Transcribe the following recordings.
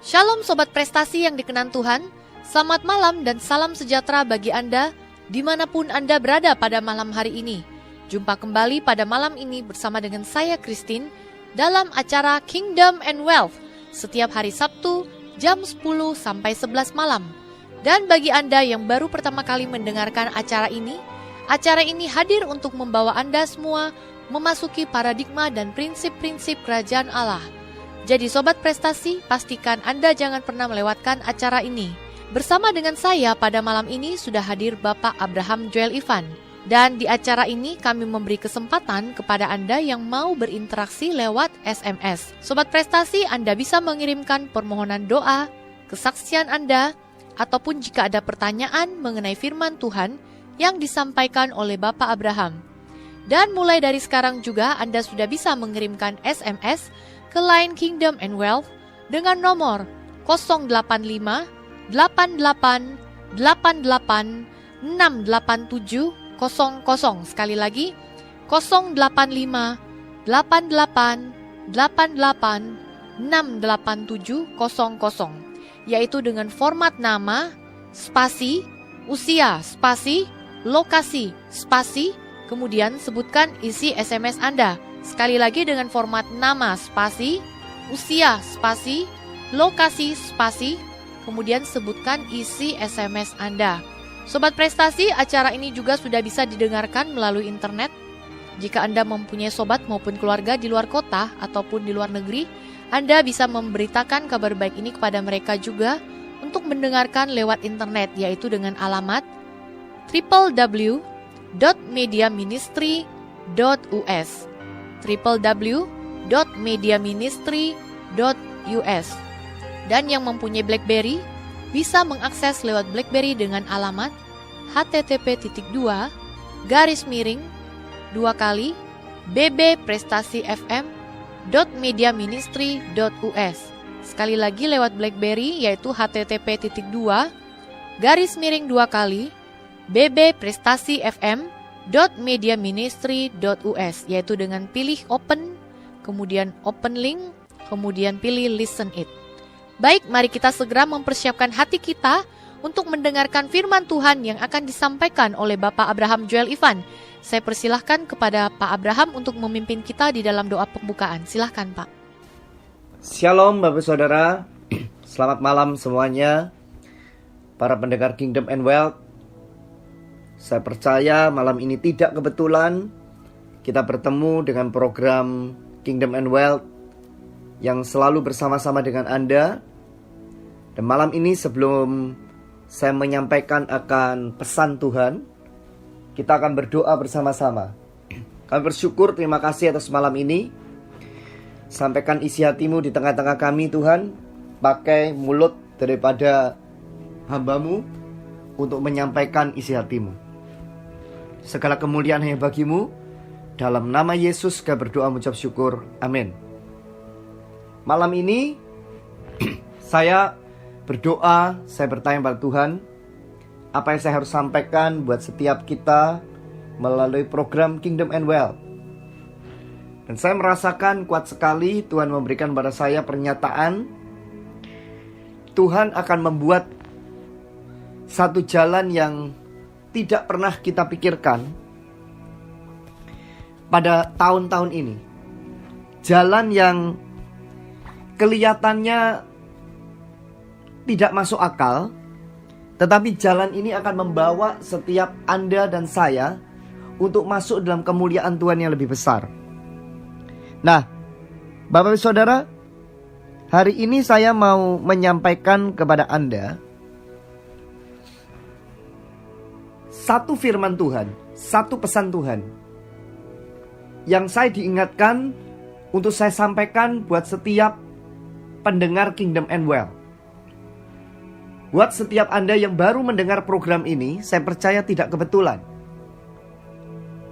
Shalom Sobat Prestasi yang dikenan Tuhan, selamat malam dan salam sejahtera bagi Anda dimanapun Anda berada pada malam hari ini. Jumpa kembali pada malam ini bersama dengan saya Christine dalam acara Kingdom and Wealth setiap hari Sabtu jam 10 sampai 11 malam. Dan bagi Anda yang baru pertama kali mendengarkan acara ini hadir untuk membawa Anda semua memasuki paradigma dan prinsip-prinsip kerajaan Allah. Jadi Sobat Prestasi, pastikan Anda jangan pernah melewatkan acara ini. Bersama dengan saya pada malam ini sudah hadir Bapak Abraham Joel Ivan. Dan di acara ini kami memberi kesempatan kepada Anda yang mau berinteraksi lewat SMS. Sobat Prestasi, Anda bisa mengirimkan permohonan doa, kesaksian Anda, ataupun jika ada pertanyaan mengenai firman Tuhan yang disampaikan oleh Bapak Abraham. Dan mulai dari sekarang juga Anda sudah bisa mengirimkan SMS ke line Kingdom and Wealth dengan nomor 085 88 88 687 00. Sekali lagi 085 88 88 687 00, yaitu dengan format nama, spasi, usia, spasi, lokasi, spasi, kemudian sebutkan isi SMS Anda. Sekali lagi dengan format nama, spasi, usia, spasi, lokasi, spasi, kemudian sebutkan isi SMS Anda. Sobat Prestasi, acara ini juga sudah bisa didengarkan melalui internet. Jika Anda mempunyai sobat maupun keluarga di luar kota ataupun di luar negeri, Anda bisa memberitakan kabar baik ini kepada mereka juga untuk mendengarkan lewat internet, yaitu dengan alamat www.mediaministry.us www.mediaministry.us. Dan yang mempunyai BlackBerry bisa mengakses lewat BlackBerry dengan alamat http://bbprestasi.fm.mediaministry.us. Sekali lagi lewat BlackBerry yaitu http://bbprestasi.fm.mediaministry.us, yaitu dengan pilih open, kemudian open link, kemudian pilih listen it. Baik, mari kita segera mempersiapkan hati kita untuk mendengarkan firman Tuhan yang akan disampaikan oleh Bapak Abraham Joel Ivan. Saya persilahkan kepada Pak Abraham untuk memimpin kita di dalam doa pembukaan. Silahkan Pak. Shalom Bapak Saudara, selamat malam semuanya, para pendengar Kingdom and Wealth. Saya percaya malam ini tidak kebetulan kita bertemu dengan program Kingdom and Wealth yang selalu bersama-sama dengan Anda. Dan malam ini sebelum saya menyampaikan akan pesan Tuhan, kita akan berdoa bersama-sama. Kami bersyukur, terima kasih atas malam ini. Sampaikan isi hatimu di tengah-tengah kami Tuhan. Pakai mulut daripada hamba-Mu untuk menyampaikan isi hatimu. Segala kemuliaan hanya bagimu. Dalam nama Yesus kami berdoa mengucap syukur. Amin. Malam ini saya berdoa, saya bertanya pada Tuhan, apa yang saya harus sampaikan buat setiap kita melalui program Kingdom and Wealth. Dan saya merasakan kuat sekali Tuhan memberikan pada saya pernyataan, Tuhan akan membuat satu jalan yang tidak pernah kita pikirkan pada tahun-tahun ini. Jalan yang kelihatannya tidak masuk akal, tetapi jalan ini akan membawa setiap Anda dan saya untuk masuk dalam kemuliaan Tuhan yang lebih besar. Nah, Bapak Ibu Saudara, hari ini saya mau menyampaikan kepada Anda satu firman Tuhan, satu pesan Tuhan yang saya diingatkan untuk saya sampaikan buat setiap pendengar Kingdom and Wealth. Buat setiap Anda yang baru mendengar program ini, saya percaya tidak kebetulan.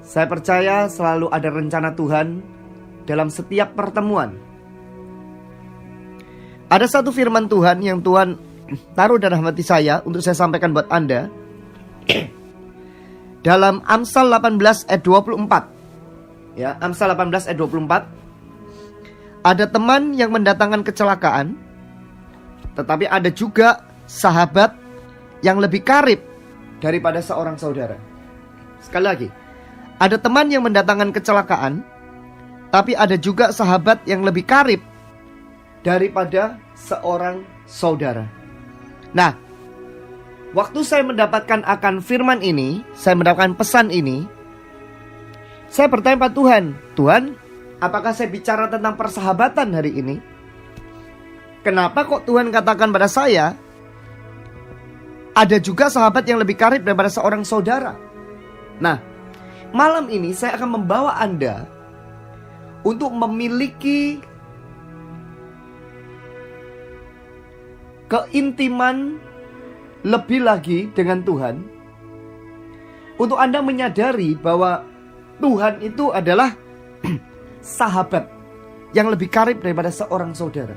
Saya percaya selalu ada rencana Tuhan dalam setiap pertemuan. Ada satu firman Tuhan yang Tuhan taruh dalam hati saya untuk saya sampaikan buat Anda. Dalam Amsal 18 ayat 24. Ya, Amsal 18 ayat 24. Ada teman yang mendatangkan kecelakaan Tetapi ada juga sahabat yang lebih karib daripada seorang saudara. Sekali lagi, ada teman yang mendatangkan kecelakaan, tapi ada juga sahabat yang lebih karib daripada seorang saudara. Nah, waktu saya mendapatkan akan firman ini, saya mendapatkan pesan ini, saya bertanya pada Tuhan, Tuhan, apakah saya bicara tentang persahabatan hari ini? Kenapa kok Tuhan katakan pada saya, ada juga sahabat yang lebih karib daripada seorang saudara? Nah, malam ini saya akan membawa Anda untuk memiliki keintiman lebih lagi dengan Tuhan. Untuk Anda menyadari bahwa Tuhan itu adalah sahabat yang lebih karib daripada seorang saudara.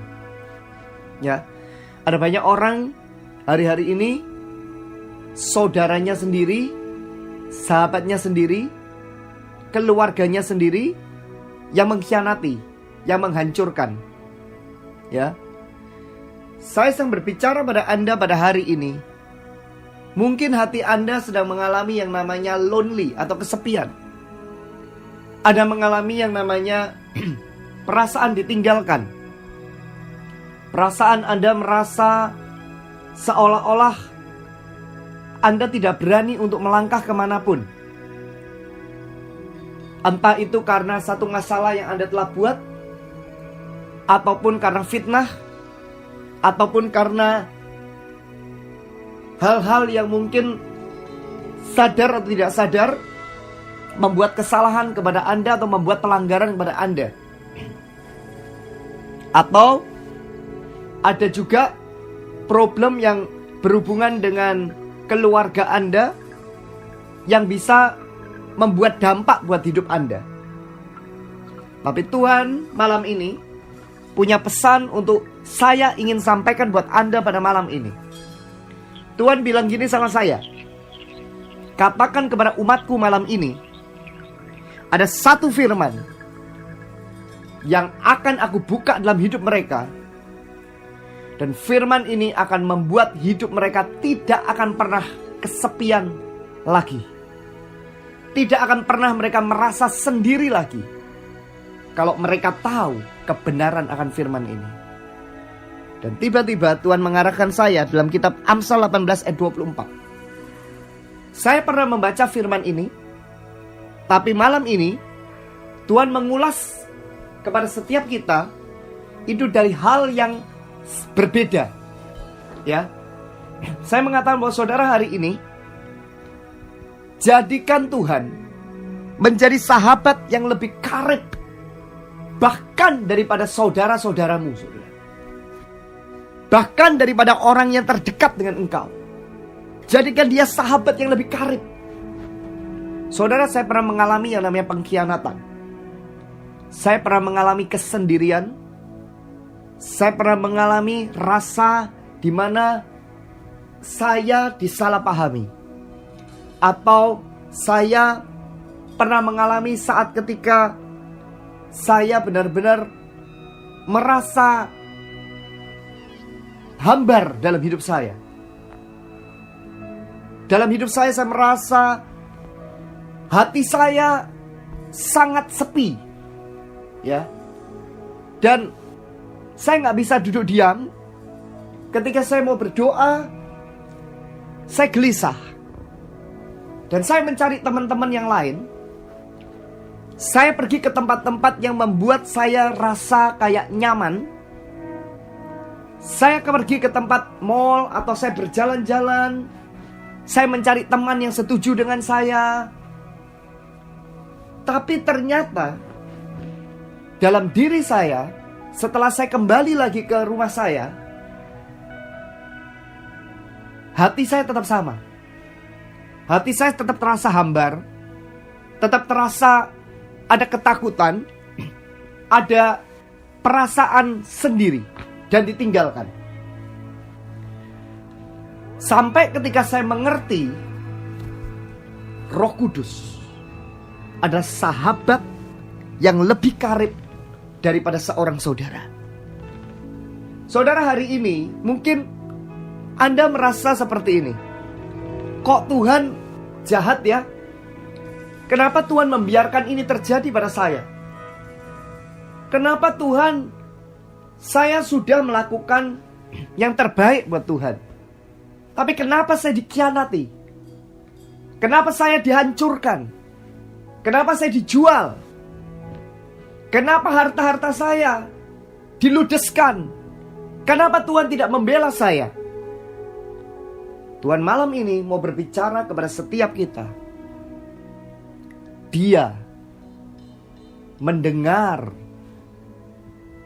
Ya, ada banyak orang hari-hari ini saudaranya sendiri, sahabatnya sendiri, keluarganya sendiri yang mengkhianati, yang menghancurkan. Ya. Saya sedang berbicara pada Anda pada hari ini. Mungkin hati Anda sedang mengalami yang namanya lonely atau kesepian. Ada mengalami yang namanya perasaan ditinggalkan. Perasaan Anda merasa seolah-olah Anda tidak berani untuk melangkah kemanapun. Entah itu karena satu masalah yang Anda telah buat, ataupun karena fitnah, ataupun karena hal-hal yang mungkin sadar atau tidak sadar membuat kesalahan kepada Anda atau membuat pelanggaran kepada Anda. Atau ada juga problem yang berhubungan dengan keluarga Anda yang bisa membuat dampak buat hidup Anda. Tapi Tuhan malam ini punya pesan untuk saya ingin sampaikan buat Anda pada malam ini. Tuhan bilang gini sama saya, katakan kepada umatku malam ini, ada satu firman yang akan aku buka dalam hidup mereka. Dan firman ini akan membuat hidup mereka tidak akan pernah kesepian lagi. Tidak akan pernah mereka merasa sendiri lagi. Kalau mereka tahu kebenaran akan firman ini. Dan tiba-tiba Tuhan mengarahkan saya dalam kitab Amsal 18 ayat 24. Saya pernah membaca firman ini. Tapi malam ini Tuhan mengulas kepada setiap kita itu dari hal yang berbeda. Ya. Saya mengatakan bahwa saudara hari ini, jadikan Tuhan menjadi sahabat yang lebih karib bahkan daripada saudara-saudaramu, saudara. Bahkan daripada orang yang terdekat dengan engkau. Jadikan dia sahabat yang lebih karib. Saudara, saya pernah mengalami yang namanya pengkhianatan. Saya pernah mengalami kesendirian. Saya pernah mengalami rasa di mana saya disalahpahami. Atau saya pernah mengalami saat ketika saya benar-benar merasa hambar dalam hidup saya. Dalam hidup saya merasa hati saya sangat sepi. Ya. Dan saya nggak bisa duduk diam. Ketika saya mau berdoa, saya gelisah. Dan saya mencari teman-teman yang lain. Saya pergi ke tempat-tempat yang membuat saya rasa kayak nyaman. Saya pergi ke tempat mall atau saya berjalan-jalan. Saya mencari teman yang setuju dengan saya. Tapi ternyata dalam diri saya, setelah saya kembali lagi ke rumah saya, hati saya tetap sama. Hati saya tetap terasa hambar. Tetap terasa ada ketakutan. Ada perasaan sendiri dan ditinggalkan. Sampai ketika saya mengerti Roh Kudus adalah sahabat yang lebih karib daripada seorang saudara. Saudara, hari ini mungkin Anda merasa seperti ini. Kok Tuhan jahat ya? Kenapa Tuhan membiarkan ini terjadi pada saya? Kenapa Tuhan, saya sudah melakukan yang terbaik buat Tuhan, tapi kenapa saya dikhianati? Kenapa saya dihancurkan? Kenapa saya dijual? Kenapa harta-harta saya diludeskan? Kenapa Tuhan tidak membela saya? Tuhan malam ini mau berbicara kepada setiap kita. Dia mendengar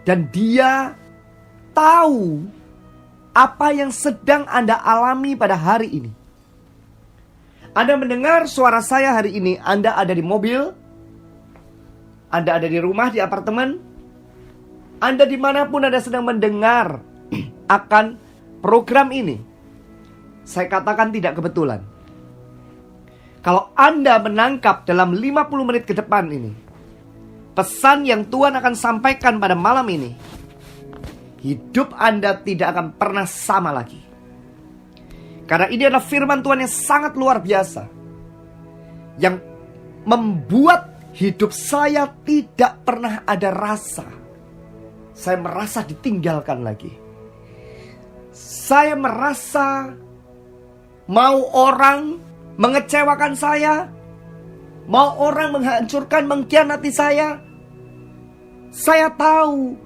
dan Dia tahu apa yang sedang Anda alami pada hari ini. Anda mendengar suara saya hari ini, Anda ada di mobil, Anda ada di rumah, di apartemen, Anda dimanapun Anda sedang mendengar akan program ini. Saya katakan tidak kebetulan. Kalau Anda menangkap dalam 50 menit ke depan ini pesan yang Tuhan akan sampaikan pada malam ini, hidup Anda tidak akan pernah sama lagi. Karena ini adalah firman Tuhan yang sangat luar biasa, yang membuat hidup saya tidak pernah ada rasa. Saya merasa ditinggalkan lagi. Saya merasa mau orang mengecewakan saya, mau orang menghancurkan, mengkhianati saya. Saya tahu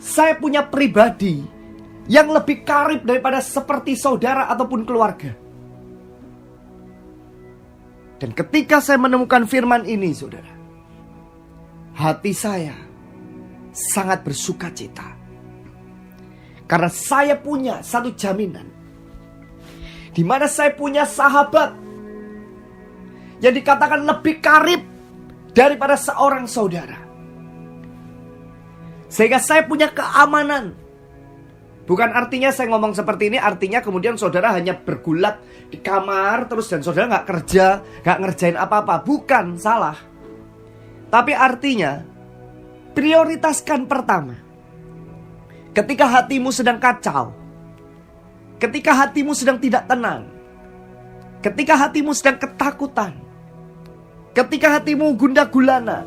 saya punya pribadi yang lebih karib daripada seperti saudara ataupun keluarga. Dan ketika saya menemukan firman ini, saudara, hati saya sangat bersuka cita. Karena saya punya satu jaminan, di mana saya punya sahabat yang dikatakan lebih karib daripada seorang saudara. Sehingga saya punya keamanan. Bukan artinya saya ngomong seperti ini, artinya kemudian saudara hanya bergulat di kamar terus dan saudara gak kerja, gak ngerjain apa-apa. Bukan, salah. Tapi artinya, prioritaskan pertama. Ketika hatimu sedang kacau, ketika hatimu sedang tidak tenang, ketika hatimu sedang ketakutan, ketika hatimu gundah gulana,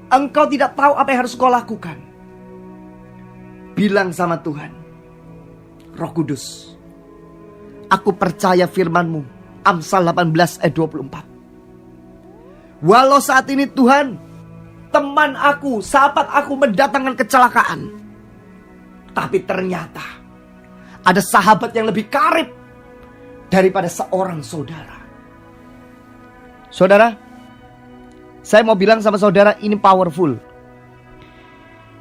engkau tidak tahu apa yang harus kau lakukan, bilang sama Tuhan, Roh Kudus, aku percaya firman-Mu, Amsal 18 ayat 24. Walau saat ini Tuhan, teman aku, sahabat aku mendatangkan kecelakaan, tapi ternyata ada sahabat yang lebih karib daripada seorang saudara. Saudara, saya mau bilang sama saudara, ini powerful.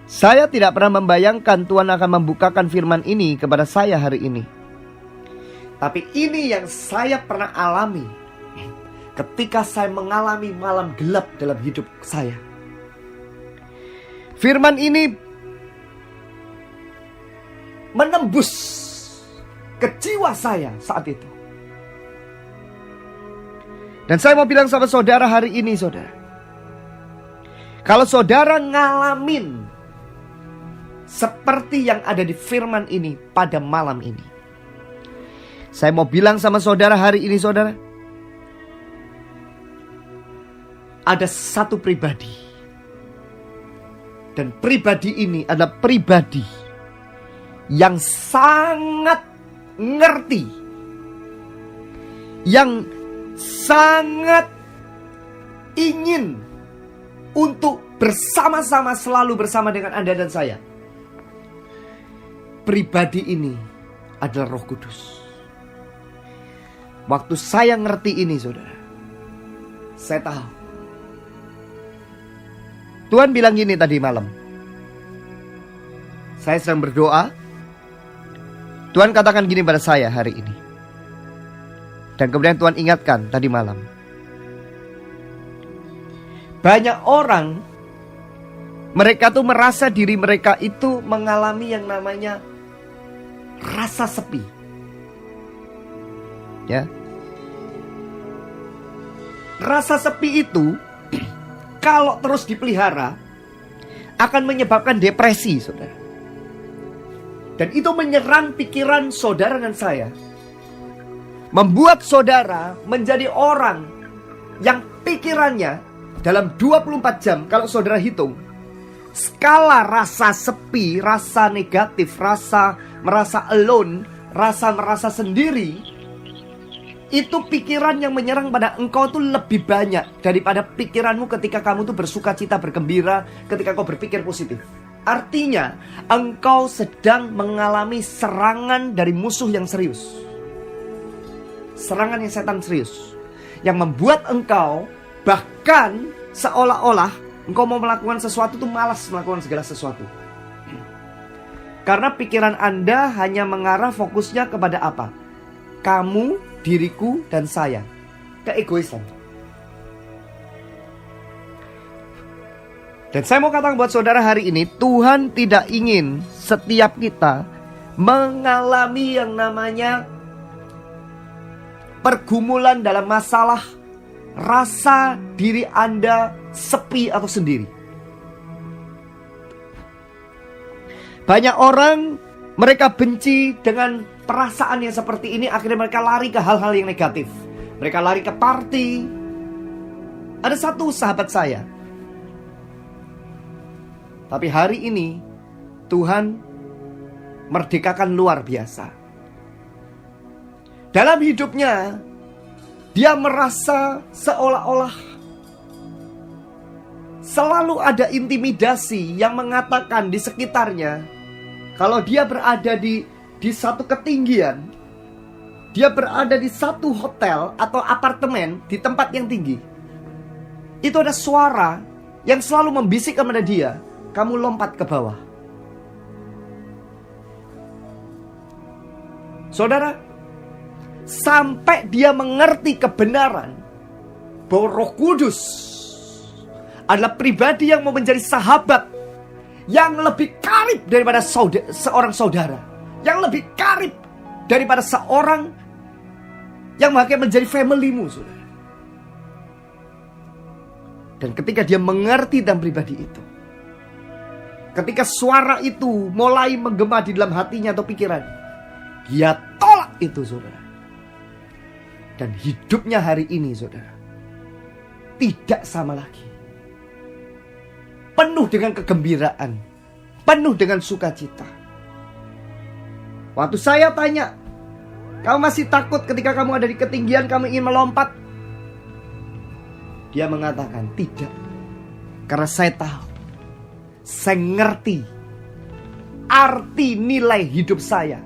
Saya tidak pernah membayangkan Tuhan akan membukakan firman ini kepada saya hari ini. Tapi ini yang saya pernah alami ketika saya mengalami malam gelap dalam hidup saya. Firman ini menembus ke jiwa saya saat itu. Dan saya mau bilang sama saudara hari ini, saudara, kalau saudara ngalamin seperti yang ada di firman ini pada malam ini, saya mau bilang sama saudara hari ini, saudara, ada satu pribadi, dan pribadi ini adalah pribadi yang sangat ngerti, yang sangat ingin untuk bersama-sama, selalu bersama dengan Anda dan saya. Pribadi ini adalah Roh Kudus. Waktu saya ngerti ini, saudara, saya tahu Tuhan bilang gini tadi malam. Saya sedang berdoa, Tuhan katakan gini pada saya hari ini. Dan kemudian Tuhan ingatkan tadi malam. Banyak orang, mereka tuh merasa diri mereka itu mengalami yang namanya rasa sepi. Ya. Rasa sepi itu kalau terus dipelihara akan menyebabkan depresi, saudara. Dan itu menyerang pikiran saudara dan saya. Membuat saudara menjadi orang yang pikirannya dalam 24 jam, kalau saudara hitung, skala rasa sepi, rasa negatif, rasa merasa alone, rasa merasa sendiri, itu pikiran yang menyerang pada engkau tuh lebih banyak daripada pikiranmu ketika kamu tuh bersuka cita, bergembira, ketika kau berpikir positif. Artinya, engkau sedang mengalami serangan dari musuh yang serius. Serangan yang setan serius. Yang membuat engkau bahkan seolah-olah engkau mau melakukan sesuatu tuh malas melakukan segala sesuatu. Karena pikiran Anda hanya mengarah fokusnya kepada apa? Kamu, diriku, dan saya. Keegoisan. Dan saya mau katakan buat saudara hari ini, Tuhan tidak ingin setiap kita mengalami yang namanya pergumulan dalam masalah rasa diri Anda sepi atau sendiri. Banyak orang mereka benci dengan perasaan yang seperti ini, akhirnya mereka lari ke hal-hal yang negatif. Mereka lari ke party. Ada satu sahabat saya, tapi hari ini Tuhan merdekakan luar biasa. Dalam hidupnya dia merasa seolah-olah selalu ada intimidasi yang mengatakan di sekitarnya, kalau dia berada di satu ketinggian, dia berada di satu hotel atau apartemen di tempat yang tinggi, itu ada suara yang selalu membisik kepada dia, kamu lompat ke bawah. Saudara, sampai dia mengerti kebenaran bahwa Roh Kudus adalah pribadi yang mau menjadi sahabat yang lebih karib daripada seorang saudara, yang lebih karib daripada seorang yang akan menjadi familymu, saudara. Dan ketika dia mengerti tentang pribadi itu, ketika suara itu mulai menggema di dalam hatinya atau pikiran, dia tolak itu, saudara. Dan hidupnya hari ini, saudara, tidak sama lagi. Penuh dengan kegembiraan, penuh dengan sukacita. Waktu saya tanya, kamu masih takut ketika kamu ada di ketinggian, kamu ingin melompat? Dia mengatakan tidak. Karena saya tahu, saya ngerti arti nilai hidup saya,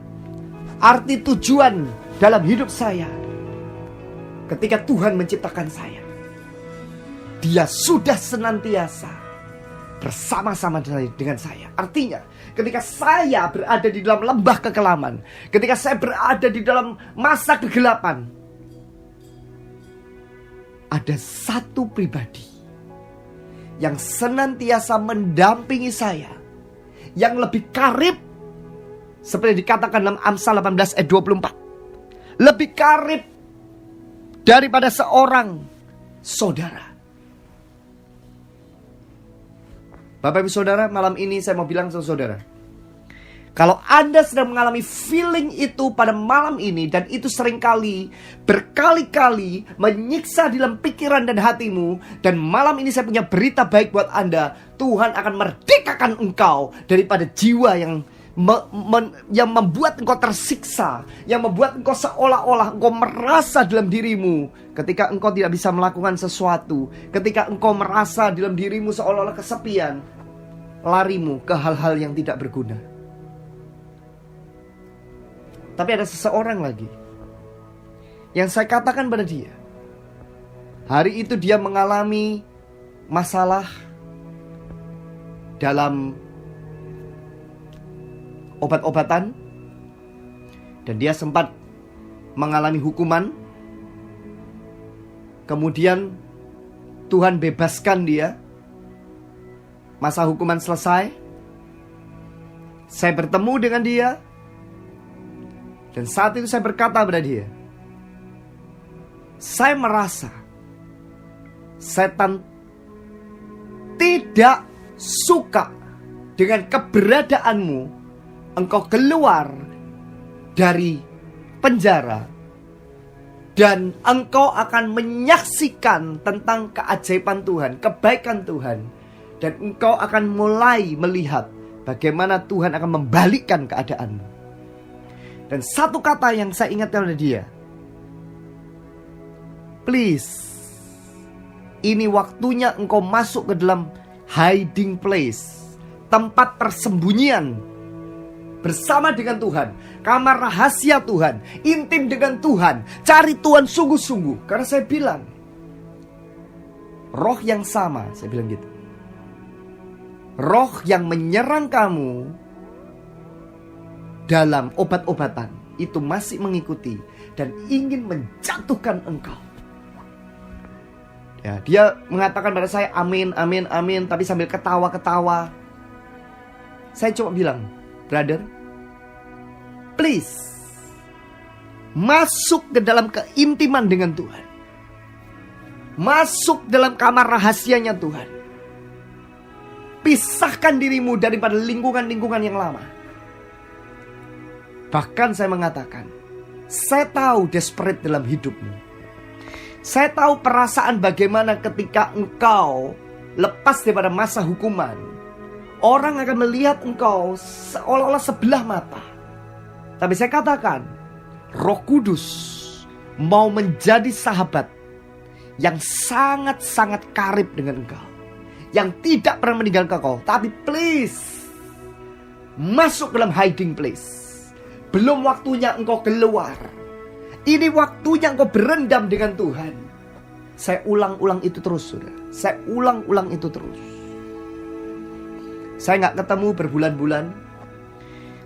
arti tujuan dalam hidup saya. Ketika Tuhan menciptakan saya, Dia sudah senantiasa bersama-sama dengan saya. Artinya, ketika saya berada di dalam lembah kekelaman, ketika saya berada di dalam masa kegelapan, ada satu pribadi yang senantiasa mendampingi saya, yang lebih karib, seperti dikatakan dalam Amsal 18 ayat 24, lebih karib daripada seorang saudara. Bapak Ibu Saudara, malam ini saya mau bilang sama saudara, kalau Anda sedang mengalami feeling itu pada malam ini, dan itu seringkali berkali-kali menyiksa di dalam pikiran dan hatimu, dan malam ini saya punya berita baik buat Anda. Tuhan akan merdekakan engkau daripada jiwa yang membuat engkau tersiksa, yang membuat engkau seolah-olah engkau merasa dalam dirimu ketika engkau tidak bisa melakukan sesuatu, ketika engkau merasa dalam dirimu seolah-olah kesepian, larimu ke hal-hal yang tidak berguna. Tapi ada seseorang lagi yang saya katakan pada dia, hari itu dia mengalami masalah dalam obat-obatan, dan dia sempat mengalami hukuman. Kemudian Tuhan bebaskan dia. Masa hukuman selesai, saya bertemu dengan dia, dan saat itu saya berkata pada dia, saya merasa setan tidak suka dengan keberadaanmu engkau keluar dari penjara dan engkau akan menyaksikan tentang keajaiban Tuhan, kebaikan Tuhan, dan engkau akan mulai melihat bagaimana Tuhan akan membalikkan keadaanmu. Dan satu kata yang saya ingat oleh dia, please, ini waktunya engkau masuk ke dalam hiding place, tempat persembunyian bersama dengan Tuhan, kamar rahasia Tuhan, intim dengan Tuhan, cari Tuhan sungguh-sungguh. Karena saya bilang, roh yang sama, saya bilang gitu, roh yang menyerang kamu dalam obat-obatan itu masih mengikuti dan ingin menjatuhkan engkau. Ya, dia mengatakan pada saya, amin, amin, amin, tapi sambil ketawa-ketawa. Saya coba bilang, brother, please, masuk ke dalam keintiman dengan Tuhan. Masuk dalam kamar rahasianya Tuhan. Pisahkan dirimu daripada lingkungan-lingkungan yang lama. Bahkan saya mengatakan, saya tahu desperate dalam hidupmu. Saya tahu perasaan bagaimana ketika engkau lepas daripada masa hukuman. Orang akan melihat engkau seolah-olah sebelah mata. Tapi saya katakan, Roh Kudus mau menjadi sahabat yang sangat-sangat karib dengan engkau, yang tidak pernah meninggalkan engkau. Tapi please, masuk dalam hiding place. Belum waktunya engkau keluar. Ini waktunya engkau berendam dengan Tuhan. Saya ulang-ulang itu terus, saudara. Saya ulang-ulang itu terus. Saya gak ketemu berbulan-bulan.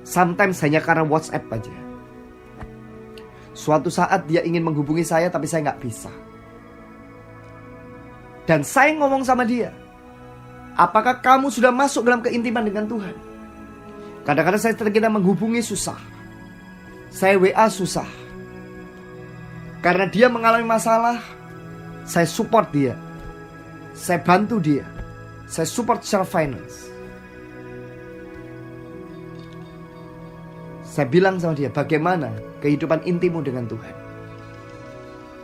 Sometimes hanya karena WhatsApp aja. Suatu saat dia ingin menghubungi saya, tapi saya gak bisa. Dan saya ngomong sama dia, apakah kamu sudah masuk dalam keintiman dengan Tuhan? Kadang-kadang saya terkena menghubungi susah. Saya WA susah. Karena dia mengalami masalah, saya support dia. Saya bantu dia. Saya support secara finance. Saya bilang sama dia, bagaimana kehidupan intimu dengan Tuhan?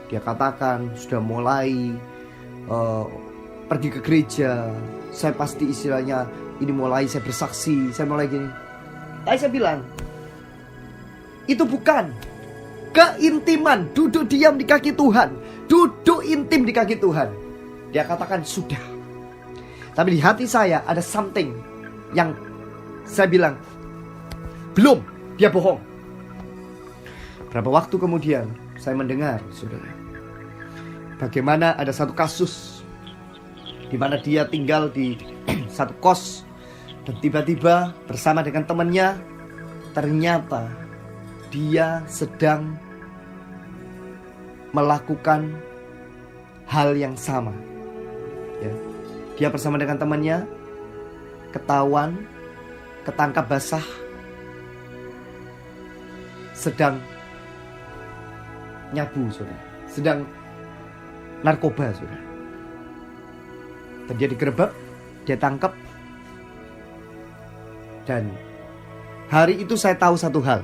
Dia katakan sudah mulai pergi ke gereja. Saya pasti istilahnya ini mulai saya bersaksi, saya mulai gini. Tapi saya bilang, itu bukan keintiman, duduk diam di kaki Tuhan, duduk intim di kaki Tuhan. Dia katakan sudah. Tapi di hati saya ada something yang saya bilang, belum, dia bohong. Berapa waktu kemudian saya mendengar, saudara, bagaimana ada satu kasus di mana dia tinggal di satu kos dan tiba-tiba bersama dengan temannya, ternyata dia sedang melakukan hal yang sama. Ya. Dia bersama dengan temannya, ketahuan, ketangkap basah, sedang nyabu, saudara, sedang narkoba, saudara. Dan dia digerebek, dia tangkap. Dan hari itu saya tahu satu hal.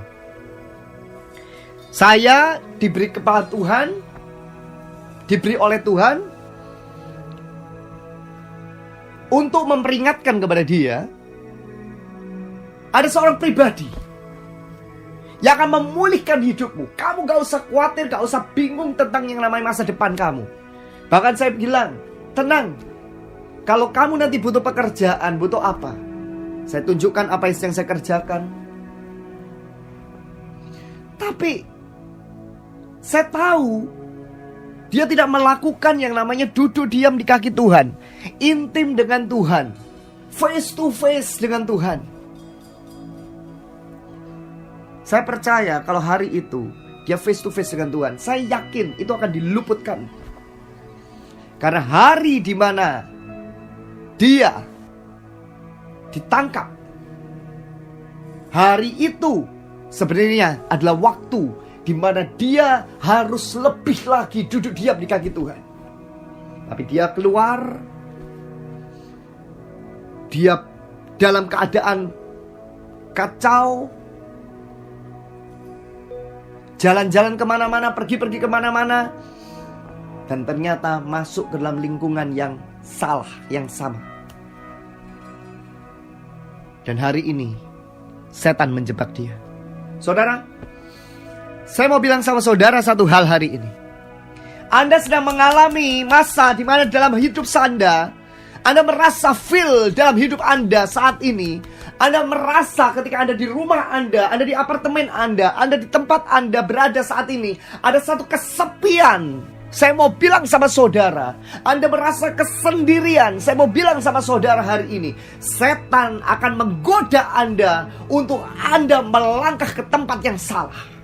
Saya diberi kepala Tuhan, diberi oleh Tuhan untuk memperingatkan kepada dia, ada seorang pribadi yang akan memulihkan hidupmu. Kamu gak usah khawatir, gak usah bingung tentang yang namanya masa depan kamu. Bahkan saya bilang, tenang, kalau kamu nanti butuh pekerjaan, butuh apa, saya tunjukkan apa yang saya kerjakan. Tapi saya tahu dia tidak melakukan yang namanya duduk diam di kaki Tuhan, intim dengan Tuhan, face to face dengan Tuhan. Saya percaya kalau hari itu dia face to face dengan Tuhan, saya yakin itu akan diluputkan. Karena hari di mana dia ditangkap, hari itu sebenarnya adalah waktu di mana dia harus lebih lagi duduk diam di kaki Tuhan. Tapi dia keluar, dia dalam keadaan kacau, jalan-jalan kemana-mana, pergi-pergi kemana-mana, dan ternyata masuk ke dalam lingkungan yang salah, yang sama. Dan hari ini setan menjebak dia. Saudara, saya mau bilang sama saudara satu hal hari ini. Anda sedang mengalami masa di mana dalam hidup Anda merasa feel dalam hidup Anda saat ini. Anda merasa ketika Anda di rumah Anda di apartemen Anda di tempat Anda berada saat ini, ada satu kesepian. Saya mau bilang sama saudara, Anda merasa kesendirian. Saya mau bilang sama saudara hari ini, setan akan menggoda Anda untuk Anda melangkah ke tempat yang salah.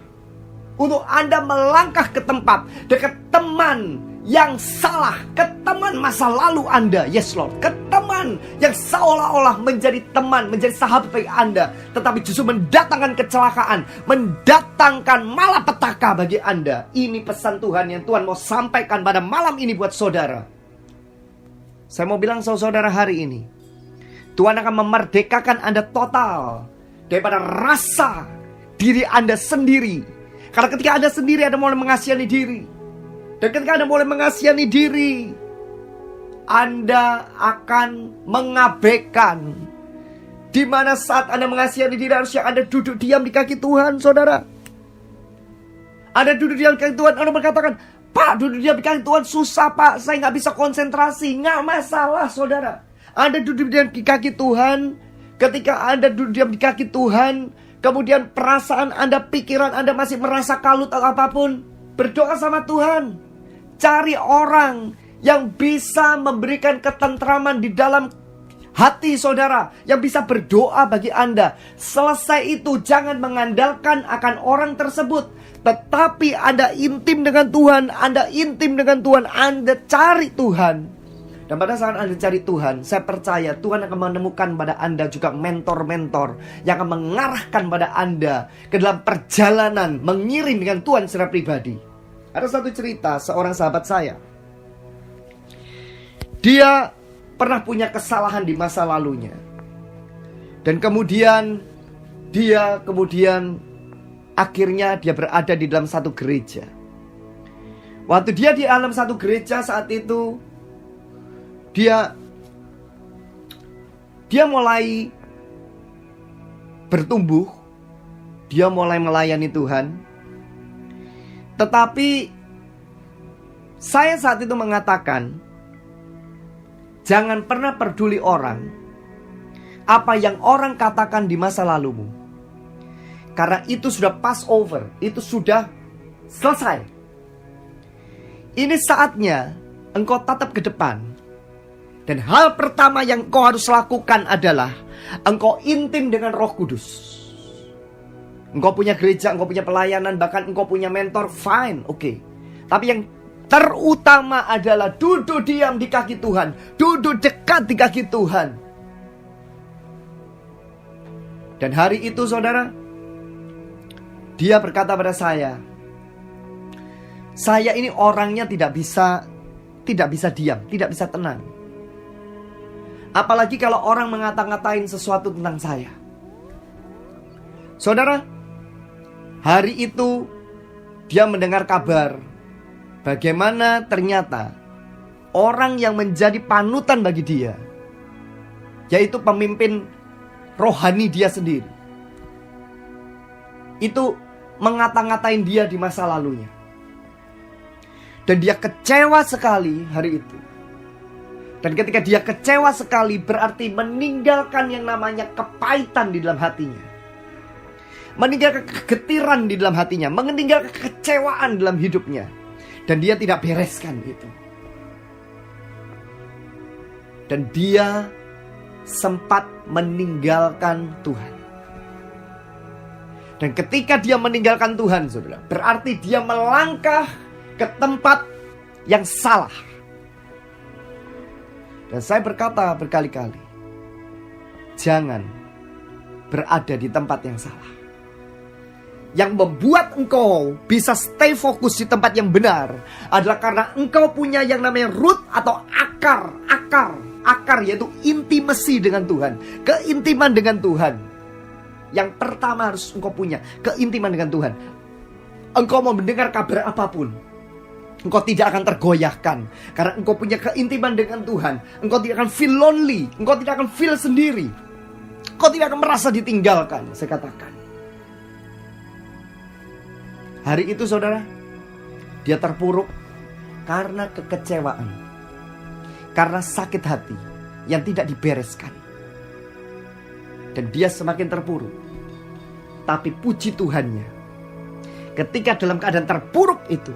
Untuk Anda melangkah ke tempat dekat teman yang salah, ke teman masa lalu Anda. Yes Lord, ke teman yang seolah-olah menjadi teman, menjadi sahabat bagi Anda, tetapi justru mendatangkan kecelakaan, mendatangkan malapetaka bagi Anda. Ini pesan Tuhan yang Tuhan mau sampaikan pada malam ini buat saudara. Saya mau bilang sama saudara hari ini, Tuhan akan memerdekakan Anda total daripada rasa diri Anda sendiri. Karena ketika Anda sendiri, Anda mulai mengasihani diri. Dan ketika Anda mulai mengasihani diri, Anda akan mengabaikan di mana saat Anda mengasihani diri harusnya Anda duduk diam di kaki Tuhan, saudara. Anda duduk diam di kaki Tuhan, Anda berkatakan, Pak, duduk diam di kaki Tuhan susah Pak, saya gak bisa konsentrasi. Gak masalah, saudara. Anda duduk diam di kaki Tuhan. Ketika Anda duduk diam di kaki Tuhan, kemudian perasaan Anda, pikiran Anda masih merasa kalut atau apapun, berdoa sama Tuhan. Cari orang yang bisa memberikan ketentraman di dalam hati saudara, yang bisa berdoa bagi Anda. Selesai itu jangan mengandalkan akan orang tersebut, tetapi Anda intim dengan Tuhan. Anda intim dengan Tuhan, Anda cari Tuhan. Dan pada saat Anda cari Tuhan, saya percaya Tuhan akan menemukan pada Anda juga mentor-mentor yang akan mengarahkan pada Anda ke dalam perjalanan mengiring dengan Tuhan secara pribadi. Ada satu cerita seorang sahabat saya. Dia pernah punya kesalahan di masa lalunya. Dan kemudian akhirnya dia berada di dalam satu gereja. Waktu dia di dalam satu gereja saat itu, dia mulai bertumbuh. Dia mulai melayani Tuhan. Tetapi saya saat itu mengatakan, jangan pernah peduli orang, apa yang orang katakan di masa lalumu. Karena itu sudah pass over, itu sudah selesai. Ini saatnya engkau tatap ke depan. Dan hal pertama yang engkau harus lakukan adalah engkau intim dengan Roh Kudus. Engkau punya gereja, engkau punya pelayanan, bahkan engkau punya mentor, fine, oke. Tapi yang terutama adalah duduk diam di kaki Tuhan, duduk dekat di kaki Tuhan. Dan hari itu saudara, dia berkata pada saya ini orangnya tidak bisa diam, tidak bisa tenang. Apalagi kalau orang ngata-ngatain sesuatu tentang saya. Saudara, hari itu dia mendengar kabar bagaimana ternyata orang yang menjadi panutan bagi dia, yaitu pemimpin rohani dia sendiri, itu mengata-ngatain dia di masa lalunya. Dan dia kecewa sekali hari itu. Dan ketika dia kecewa sekali, berarti meninggalkan yang namanya kepahitan di dalam hatinya, meninggalkan kegetiran di dalam hatinya, meninggalkan kekecewaan dalam hidupnya. Dan dia tidak bereskan itu. Dan dia sempat meninggalkan Tuhan. Dan ketika dia meninggalkan Tuhan, saudara, berarti dia melangkah ke tempat yang salah. Dan saya berkata berkali-kali, jangan berada di tempat yang salah. Yang membuat engkau bisa stay fokus di tempat yang benar adalah karena engkau punya yang namanya root atau akar, yaitu intimasi dengan Tuhan, keintiman dengan Tuhan. Yang pertama harus engkau punya keintiman dengan Tuhan. Engkau mau mendengar kabar apapun, engkau tidak akan tergoyahkan. Karena engkau punya keintiman dengan Tuhan. Engkau tidak akan feel lonely. Engkau tidak akan feel sendiri. Engkau tidak akan merasa ditinggalkan. Saya katakan, hari itu saudara, dia terpuruk karena kekecewaan, karena sakit hati yang tidak dibereskan. Dan dia semakin terpuruk. Tapi puji Tuhannya, ketika dalam keadaan terpuruk itu,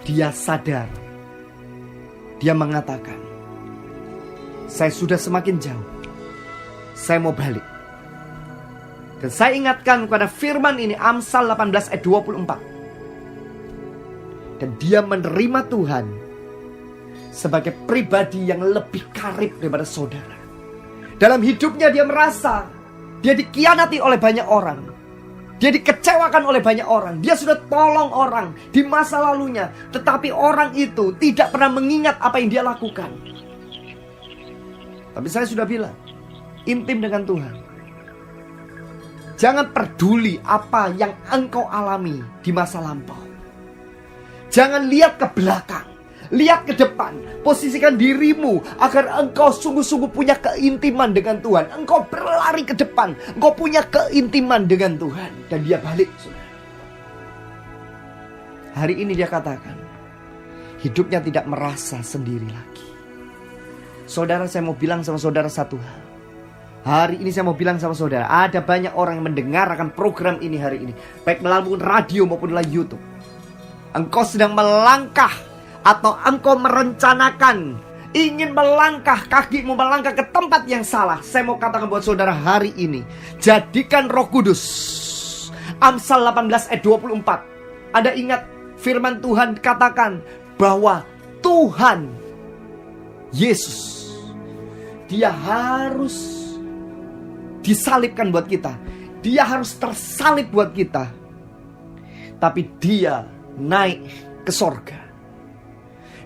dia sadar. Dia mengatakan, saya sudah semakin jauh, saya mau balik. Dan saya ingatkan kepada firman ini, Amsal 18 ayat 24. Dan dia menerima Tuhan sebagai pribadi yang lebih karib daripada saudara. Dalam hidupnya dia merasa dia dikhianati oleh banyak orang. Dia dikecewakan oleh banyak orang. Dia sudah tolong orang di masa lalunya, tetapi orang itu tidak pernah mengingat apa yang dia lakukan. Tapi saya sudah bilang, intim dengan Tuhan. Jangan peduli apa yang engkau alami di masa lampau. Jangan lihat ke belakang, lihat ke depan. Posisikan dirimu agar engkau sungguh-sungguh punya keintiman dengan Tuhan. Engkau berlari ke depan, engkau punya keintiman dengan Tuhan. Dan dia balik, saudara. Hari ini dia katakan, hidupnya tidak merasa sendiri lagi. Saudara, saya mau bilang sama saudara satu hal. Hari ini saya mau bilang sama saudara, ada banyak orang yang mendengarkan program ini hari ini, baik melalui radio maupun melalui YouTube. Engkau sedang melangkah atau engkau merencanakan ingin melangkah, kakimu melangkah ke tempat yang salah. Saya mau katakan buat saudara hari ini, jadikan Roh Kudus. Amsal 18 ayat 24. Anda ingat firman Tuhan katakan bahwa Tuhan Yesus, dia harus disalibkan buat kita. Dia harus tersalib buat kita. Tapi dia naik ke sorga.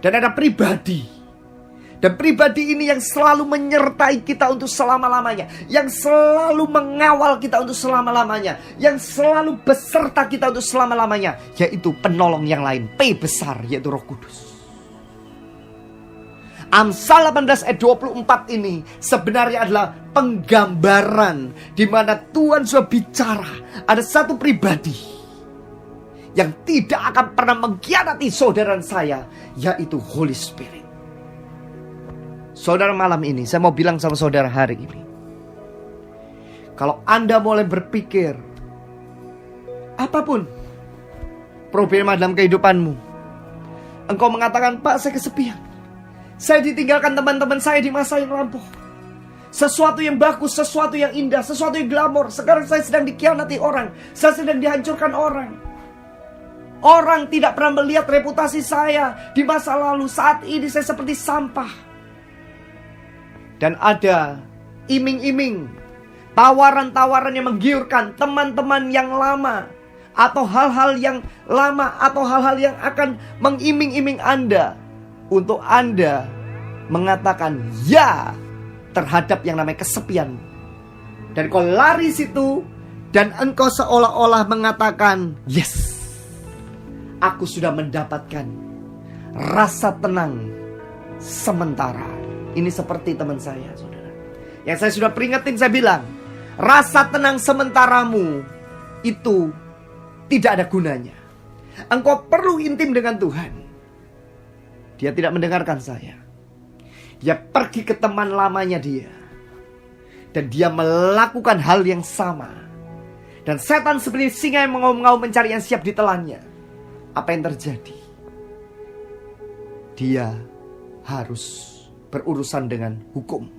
Dan ada pribadi. Dan pribadi ini yang selalu menyertai kita untuk selama-lamanya. Yang selalu mengawal kita untuk selama-lamanya. Yang selalu beserta kita untuk selama-lamanya. Yaitu penolong yang lain. P besar, yaitu Roh Kudus. Amsal 18 ayat 24 ini sebenarnya adalah penggambaran di mana Tuhan sudah bicara. Ada satu pribadi yang tidak akan pernah mengkhianati saudara saya, yaitu Holy Spirit. Saudara, malam ini saya mau bilang sama saudara hari ini, kalau Anda mulai berpikir apapun problema dalam kehidupanmu, engkau mengatakan, Pak, saya kesepian, saya ditinggalkan teman-teman saya di masa yang lampau, sesuatu yang bagus, sesuatu yang indah, sesuatu yang glamor, sekarang saya sedang dikhianati orang, saya sedang dihancurkan orang. Orang tidak pernah melihat reputasi saya di masa lalu. Saat ini saya seperti sampah. Dan ada iming-iming, tawaran-tawaran yang menggiurkan, teman-teman yang lama, atau hal-hal yang lama, atau hal-hal yang akan mengiming-iming Anda, untuk Anda mengatakan ya terhadap yang namanya kesepian. Dan kau lari situ, dan engkau seolah-olah mengatakan, yes, aku sudah mendapatkan rasa tenang sementara. Ini seperti teman saya, saudara, yang saya sudah peringatin, saya bilang, rasa tenang sementaramu itu tidak ada gunanya. Engkau perlu intim dengan Tuhan. Dia tidak mendengarkan saya. Dia pergi ke teman lamanya dia, dan dia melakukan hal yang sama. Dan setan seperti singa yang mengaum-ngaum mencari yang siap ditelannya. Apa yang terjadi? Dia harus berurusan dengan hukum.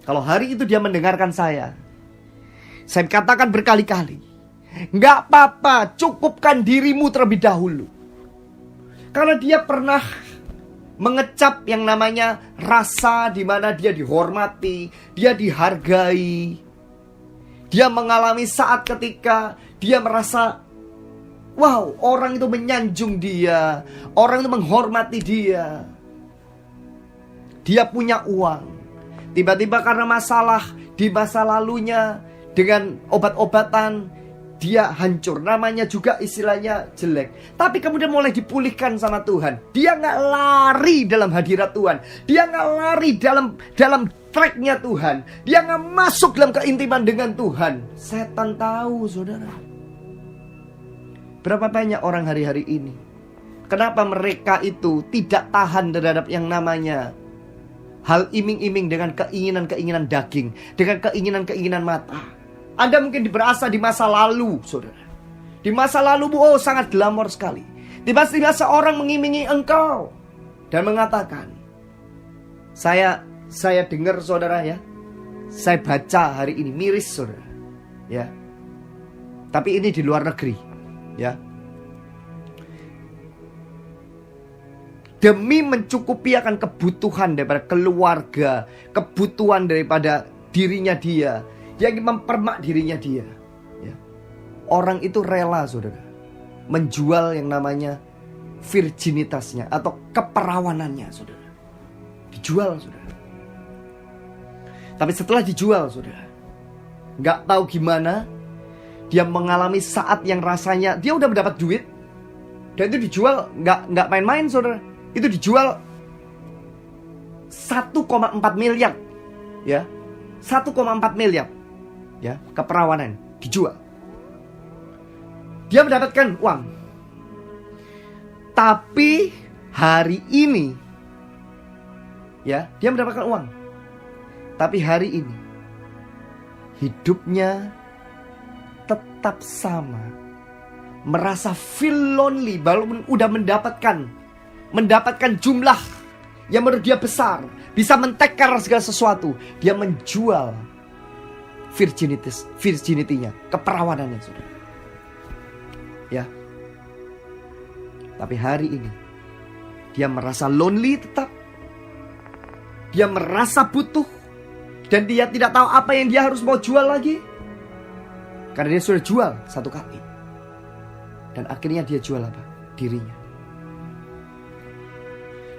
Kalau hari itu dia mendengarkan saya katakan berkali-kali, gak apa-apa, cukupkan dirimu terlebih dahulu. Karena dia pernah mengecap yang namanya rasa, di mana dia dihormati, dia dihargai. Dia mengalami saat ketika dia merasa, wow, orang itu menyanjung dia, orang itu menghormati dia. Dia punya uang. Tiba-tiba karena masalah, di masa lalunya dengan obat-obatan dia hancur, namanya juga istilahnya jelek. Tapi kemudian mulai dipulihkan sama Tuhan. Dia gak lari dalam hadirat Tuhan. Dia gak lari dalam tracknya Tuhan. Dia gak masuk dalam keintiman dengan Tuhan. Setan tahu, saudara. Berapa banyak orang hari-hari ini, kenapa mereka itu tidak tahan terhadap yang namanya hal iming-iming dengan keinginan-keinginan daging, dengan keinginan-keinginan mata. Anda mungkin berasa di masa lalu, saudara. Di masa lalu, sangat glamor sekali. Tiba-tiba seorang mengimingi engkau dan mengatakan, saya dengar, saudara, ya. Saya baca hari ini, miris, saudara. Ya. Tapi ini di luar negeri, ya. Demi mencukupi akan kebutuhan daripada keluarga, kebutuhan daripada dirinya dia, yang mempermak dirinya dia, ya. Orang itu rela, saudara, menjual yang namanya virginitasnya atau keperawanannya, saudara. Dijual, saudara. Tapi setelah dijual, saudara, gak tahu gimana, dia mengalami saat yang rasanya dia udah mendapat duit, dan itu dijual gak main-main, saudara. Itu dijual 1,4 miliar, ya, 1,4 miliar. Ya, keperawanan dijual. Dia mendapatkan uang. Tapi hari ini, ya, dia mendapatkan uang. Tapi hari ini hidupnya tetap sama. Merasa feel lonely walaupun udah mendapatkan jumlah yang menurut dia besar, bisa mentekar segala sesuatu. Dia menjual virginity-nya, keperawanannya, saudara. Ya. Tapi hari ini dia merasa lonely tetap. Dia merasa butuh. Dan dia tidak tahu apa yang dia harus mau jual lagi. Karena dia sudah jual satu kali. Dan akhirnya dia jual apa? Dirinya.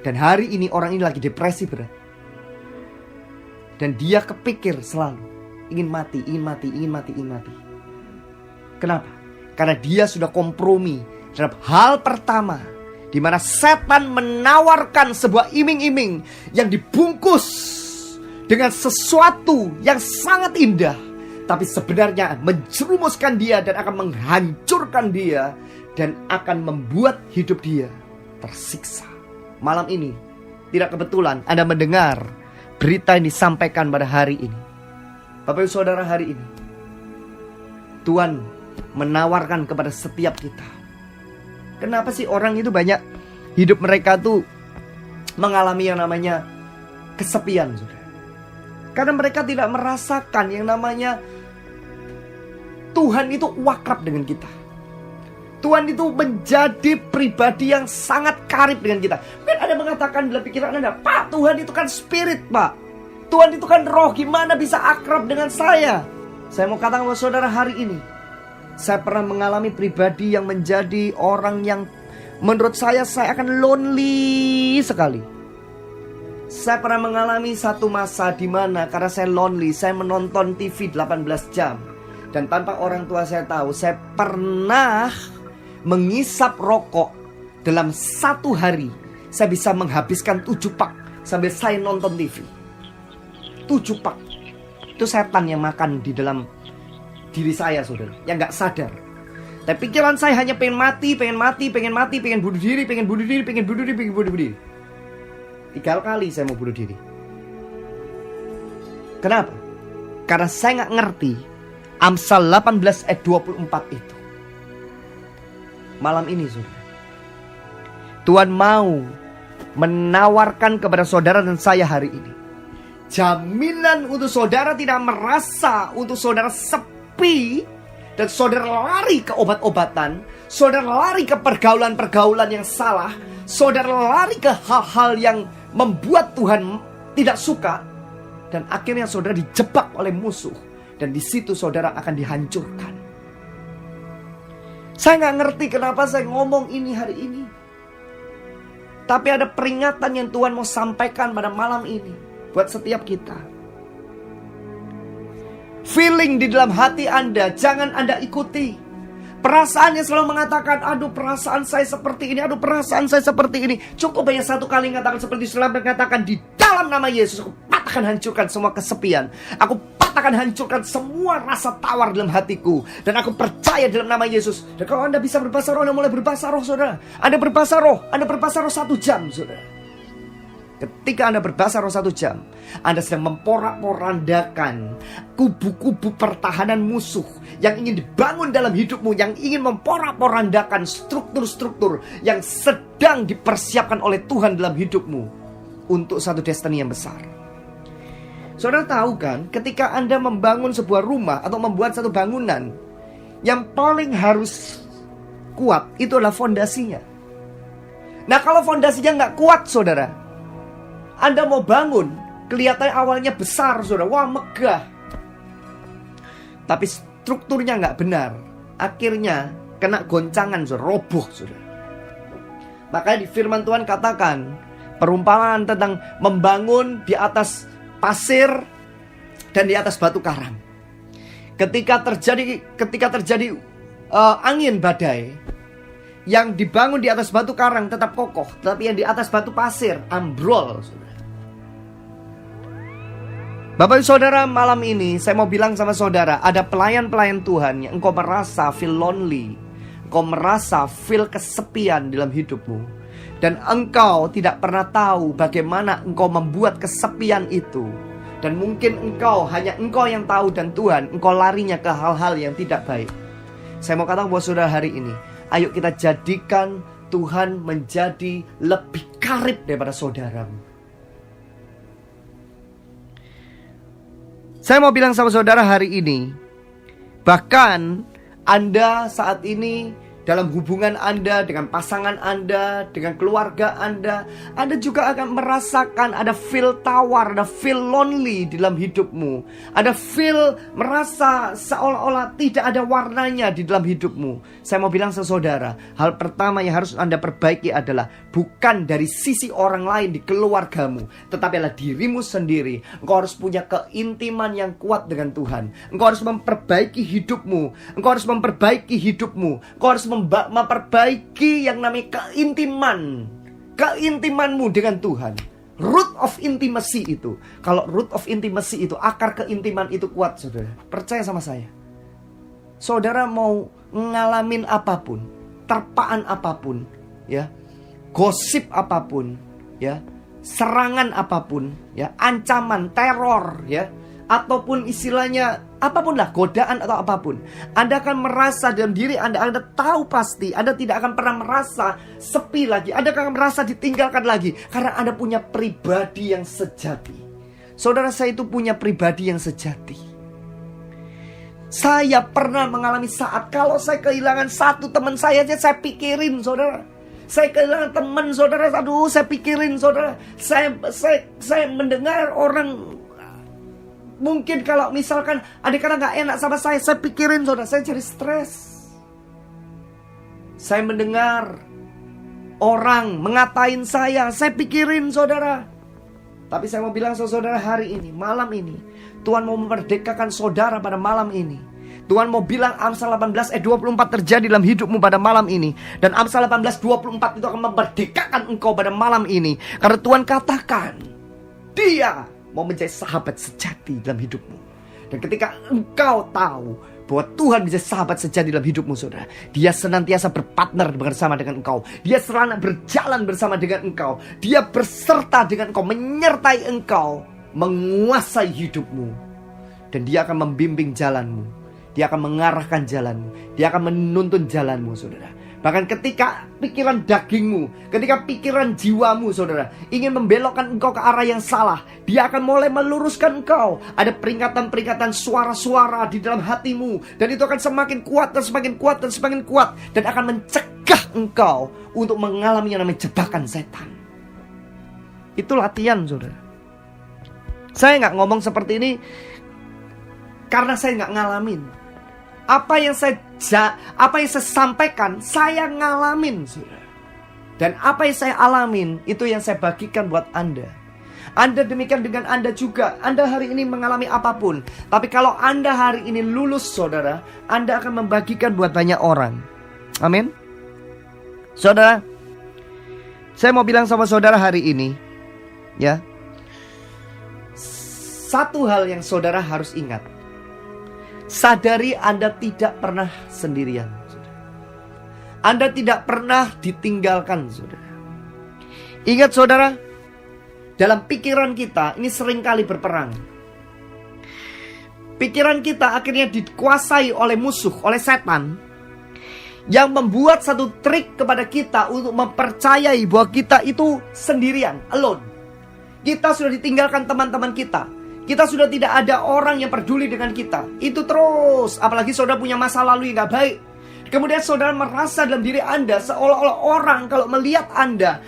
Dan hari ini orang ini lagi depresi berat. Dan dia kepikir selalu ingin mati. Kenapa? Karena dia sudah kompromi terhadap hal pertama, di mana setan menawarkan sebuah iming-iming yang dibungkus dengan sesuatu yang sangat indah, tapi sebenarnya menjerumuskan dia dan akan menghancurkan dia dan akan membuat hidup dia tersiksa. Malam ini tidak kebetulan Anda mendengar berita yang disampaikan pada hari ini. Bapak Ibu Saudara, hari ini Tuhan menawarkan kepada setiap kita. Kenapa sih orang itu banyak hidup mereka tuh mengalami yang namanya kesepian, saudara? Karena mereka tidak merasakan yang namanya Tuhan itu akrab dengan kita. Tuhan itu menjadi pribadi yang sangat karib dengan kita. Mungkin ada mengatakan dalam pikiran Anda, Pak, Tuhan itu kan spirit, Pak. Tuhan itu kan roh, gimana bisa akrab dengan saya? Saya mau katakan kepada saudara hari ini, saya pernah mengalami pribadi yang menjadi orang yang menurut saya akan lonely sekali. Saya pernah mengalami satu masa di mana karena saya lonely, saya menonton TV 18 jam. Dan tanpa orang tua saya tahu, saya pernah mengisap rokok dalam satu hari. Saya bisa menghabiskan 7 pak sambil saya nonton TV. 7 pak. Itu setan yang makan di dalam diri saya, saudara, yang gak sadar. Tapi pikiran saya hanya pengen mati, pengen bunuh diri. 3 kali saya mau bunuh diri. Kenapa? Karena saya gak ngerti Amsal 18 ayat 24 itu. Malam ini, saudara, Tuhan mau menawarkan kepada saudara dan saya hari ini jaminan untuk saudara tidak merasa untuk saudara sepi dan saudara lari ke obat-obatan, saudara lari ke pergaulan-pergaulan yang salah, saudara lari ke hal-hal yang membuat Tuhan tidak suka, dan akhirnya saudara dijebak oleh musuh, dan di situ saudara akan dihancurkan. Saya nggak ngerti kenapa saya ngomong ini hari ini, tapi ada peringatan yang Tuhan mau sampaikan pada malam ini buat setiap kita. feeling di dalam hati Anda jangan Anda ikuti. Perasaannya selalu mengatakan, aduh perasaan saya seperti ini, aduh perasaan saya seperti ini. Cukup hanya satu kali mengatakan seperti Islam, mengatakan di dalam nama Yesus, aku patahkan hancurkan semua kesepian. Aku patahkan hancurkan semua rasa tawar dalam hatiku. Dan aku percaya dalam nama Yesus. Dan kalau Anda bisa berbahasa roh, Anda mulai berbahasa roh, saudara. Anda berbahasa roh 1 jam, saudara. Ketika Anda berbahasa roh 1 jam, Anda sedang memporak-porandakan kubu-kubu pertahanan musuh yang ingin dibangun dalam hidupmu, yang ingin memporak-porandakan struktur-struktur yang sedang dipersiapkan oleh Tuhan dalam hidupmu untuk satu destiny yang besar. Saudara tahu kan, ketika Anda membangun sebuah rumah atau membuat satu bangunan, yang paling harus kuat itu adalah fondasinya. Nah, kalau fondasinya nggak kuat, saudara, Anda mau bangun, kelihatannya awalnya besar, saudara. Wah, megah. Tapi strukturnya nggak benar. Akhirnya kena goncangan, saudara. Roboh, saudara. Makanya di firman Tuhan katakan, perumpamaan tentang membangun di atas pasir dan di atas batu karang. Ketika terjadi angin badai, yang dibangun di atas batu karang tetap kokoh, tetapi yang di atas batu pasir ambrol, saudara. Bapak saudara, malam ini saya mau bilang sama saudara, ada pelayan-pelayan Tuhan yang engkau merasa feel lonely, engkau merasa feel kesepian dalam hidupmu, dan engkau tidak pernah tahu bagaimana engkau membuat kesepian itu. Dan mungkin hanya engkau yang tahu dan Tuhan, engkau larinya ke hal-hal yang tidak baik. Saya mau katakan buat saudara hari ini, ayo kita jadikan Tuhan menjadi lebih karib daripada saudaramu. Saya mau bilang sama saudara hari ini, bahkan Anda saat ini dalam hubungan Anda dengan pasangan Anda, dengan keluarga Anda juga akan merasakan ada feel tawar, ada feel lonely di dalam hidupmu. Ada feel merasa seolah-olah tidak ada warnanya di dalam hidupmu. Saya mau bilang sama saudara, hal pertama yang harus Anda perbaiki adalah bukan dari sisi orang lain di keluargamu, tetapi adalah dirimu sendiri. Engkau harus punya keintiman yang kuat dengan Tuhan. Engkau harus memperbaiki hidupmu. Engkau harus memperbaiki hidupmu. Engkau harus memperbaiki yang namanya keintimanmu dengan Tuhan. Root of intimacy itu. Kalau root of intimacy itu, akar keintiman itu kuat, saudara, percaya sama saya, saudara mau ngalamin apapun, terpaan apapun, ya, gosip apapun, ya, serangan apapun, ya, ancaman, teror, ya, ataupun istilahnya apapun lah, godaan atau apapun, Anda akan merasa dalam diri Anda tahu pasti, Anda tidak akan pernah merasa sepi lagi, Anda akan merasa ditinggalkan lagi, karena Anda punya pribadi yang sejati. Saudara, saya itu punya pribadi yang sejati. Saya pernah mengalami saat kalau saya kehilangan satu teman saya aja, saya pikirin, saudara. Saya kehilangan teman, saudara, aduh, saya pikirin, saudara. Saya mendengar orang, mungkin kalau misalkan adik-adik gak enak sama saya pikirin, saudara, saya jadi stres. Saya mendengar orang mengatain saya pikirin, saudara. Tapi saya mau bilang sama saudara hari ini, malam ini, Tuhan mau memerdekakan saudara pada malam ini. Tuhan mau bilang Amsal 18 ayat 24 terjadi dalam hidupmu pada malam ini. Dan Amsal 18:24 itu akan memerdekakan engkau pada malam ini. Karena Tuhan katakan, Dia mau menjadi sahabat sejati dalam hidupmu. Dan ketika engkau tahu bahwa Tuhan menjadi sahabat sejati dalam hidupmu, saudara, Dia senantiasa berpartner bersama dengan engkau. Dia selalu berjalan bersama dengan engkau. Dia berserta dengan engkau, menyertai engkau, menguasai hidupmu. Dan Dia akan membimbing jalanmu. Dia akan mengarahkan jalanmu. Dia akan menuntun jalanmu, saudara. Bahkan ketika pikiran dagingmu, ketika pikiran jiwamu, saudara, ingin membelokkan engkau ke arah yang salah, Dia akan mulai meluruskan engkau. Ada peringatan-peringatan, suara-suara di dalam hatimu. Dan itu akan semakin kuat dan semakin kuat dan semakin kuat. Dan akan mencegah engkau untuk mengalami yang namanya jebakan setan. Itu latihan, saudara. Saya gak ngomong seperti ini karena saya gak ngalamin. Apa yang saya sampaikan, saya ngalamin, saudara. Dan apa yang saya alamin, itu yang saya bagikan buat Anda. Anda demikian dengan Anda juga. Anda hari ini mengalami apapun, tapi kalau Anda hari ini lulus saudara, Anda akan membagikan buat banyak orang. Amin. Saudara, saya mau bilang sama saudara hari ini, ya, satu hal yang saudara harus ingat. Sadari Anda tidak pernah sendirian, saudara. Anda tidak pernah ditinggalkan, saudara. Ingat saudara, dalam pikiran kita ini seringkali berperang. Pikiran kita akhirnya dikuasai oleh musuh, oleh setan, yang membuat satu trik kepada kita untuk mempercayai bahwa kita itu sendirian, alone. Kita sudah ditinggalkan teman-teman kita. Kita sudah tidak ada orang yang peduli dengan kita. Itu terus, apalagi saudara punya masa lalu yang gak baik. Kemudian saudara merasa dalam diri Anda seolah-olah orang kalau melihat Anda,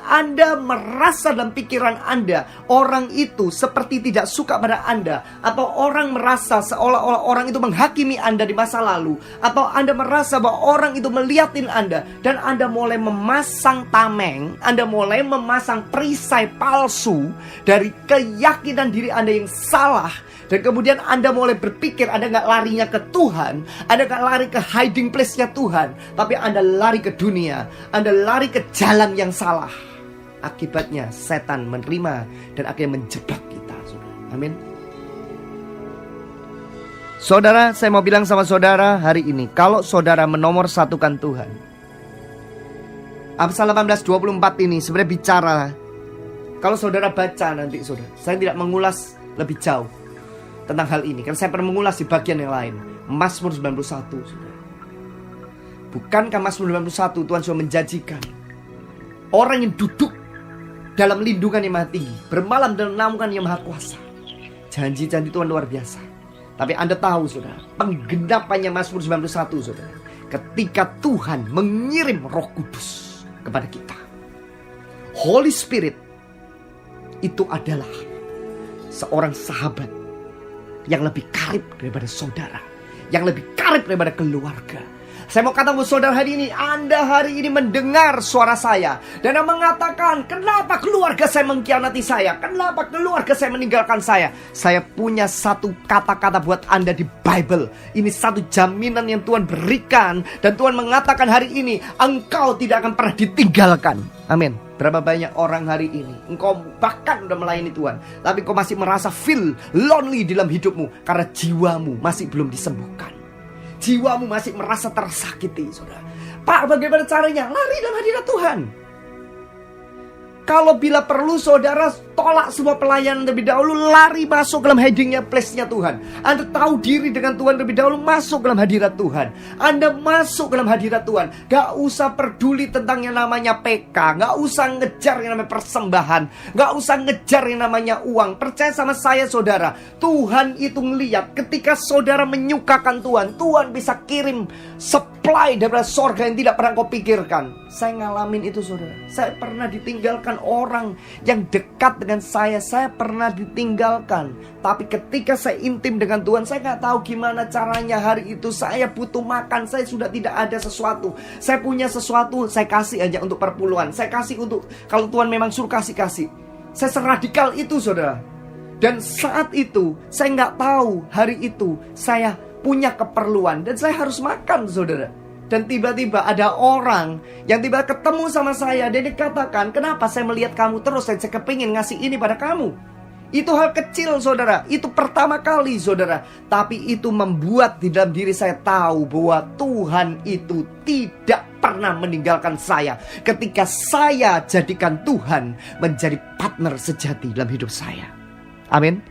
Anda merasa dalam pikiran Anda orang itu seperti tidak suka pada Anda, atau orang merasa seolah-olah orang itu menghakimi Anda di masa lalu, atau Anda merasa bahwa orang itu melihatin Anda, dan Anda mulai memasang tameng, Anda mulai memasang perisai palsu dari keyakinan diri Anda yang salah. Dan kemudian Anda mulai berpikir Anda gak larinya ke Tuhan, Anda gak lari ke hiding place-nya Tuhan, tapi Anda lari ke dunia, Anda lari ke jalan yang salah. Akibatnya setan menerima dan akhirnya menjebak kita, saudara. Amin. Saudara, saya mau bilang sama saudara hari ini, kalau saudara menomorsatukan Tuhan, Amsal 18:24 ini sebenarnya bicara, kalau saudara baca nanti saudara, saya tidak mengulas lebih jauh tentang hal ini, karena saya pernah mengulas di bagian yang lain. Mazmur 91, saudara. Bukankah Mazmur 91 Tuhan sudah menjanjikan orang yang duduk dalam lindungan yang maha tinggi, bermalam dalam naungan yang maha kuasa. Janji-janji Tuhan luar biasa. Tapi Anda tahu saudara, penggenapannya Mazmur 91 saudara, ketika Tuhan mengirim Roh Kudus kepada kita. Holy Spirit itu adalah seorang sahabat yang lebih karib daripada saudara, yang lebih karib daripada keluarga. Saya mau katakan buat saudara hari ini, Anda hari ini mendengar suara saya dan mengatakan, kenapa keluarga saya mengkhianati saya? Kenapa keluarga saya meninggalkan saya? Saya punya satu kata-kata buat Anda di Bible. Ini satu jaminan yang Tuhan berikan, dan Tuhan mengatakan hari ini, engkau tidak akan pernah ditinggalkan. Amin. Berapa banyak orang hari ini, engkau bahkan udah melayani Tuhan, tapi engkau masih merasa feel lonely dalam hidupmu karena jiwamu masih belum disembuhkan. Jiwamu masih merasa tersakiti, saudara. Pak, bagaimana caranya? Lari dalam hadirat Tuhan. Kalau bila perlu saudara tolak semua pelayanan terlebih dahulu, lari masuk dalam hidingnya place-nya Tuhan. Anda tahu diri dengan Tuhan terlebih dahulu, masuk dalam hadirat Tuhan. Anda masuk dalam hadirat Tuhan. Gak usah peduli tentang yang namanya PK, gak usah ngejar yang namanya persembahan, gak usah ngejar yang namanya uang. Percaya sama saya saudara, Tuhan itu ngeliat ketika saudara menyukakan Tuhan, Tuhan bisa kirim supply daripada sorga yang tidak pernah kau pikirkan. Saya ngalamin itu saudara. Saya pernah ditinggalkan orang yang dekat dengan saya pernah ditinggalkan. Tapi ketika saya intim dengan Tuhan, saya gak tahu gimana caranya. Hari itu saya butuh makan, saya sudah tidak ada sesuatu. Saya punya sesuatu, saya kasih aja untuk perpuluhan. Saya kasih untuk, kalau Tuhan memang suruh kasih. Saya seradikal itu saudara. Dan saat itu saya gak tahu hari itu saya punya keperluan dan saya harus makan saudara. Dan tiba-tiba ada orang yang tiba ketemu sama saya, dan dia katakan, kenapa saya melihat kamu terus, saya kepingin ngasih ini pada kamu. Itu hal kecil saudara, itu pertama kali saudara, tapi itu membuat di dalam diri saya tahu bahwa Tuhan itu tidak pernah meninggalkan saya ketika saya jadikan Tuhan menjadi partner sejati dalam hidup saya. Amin.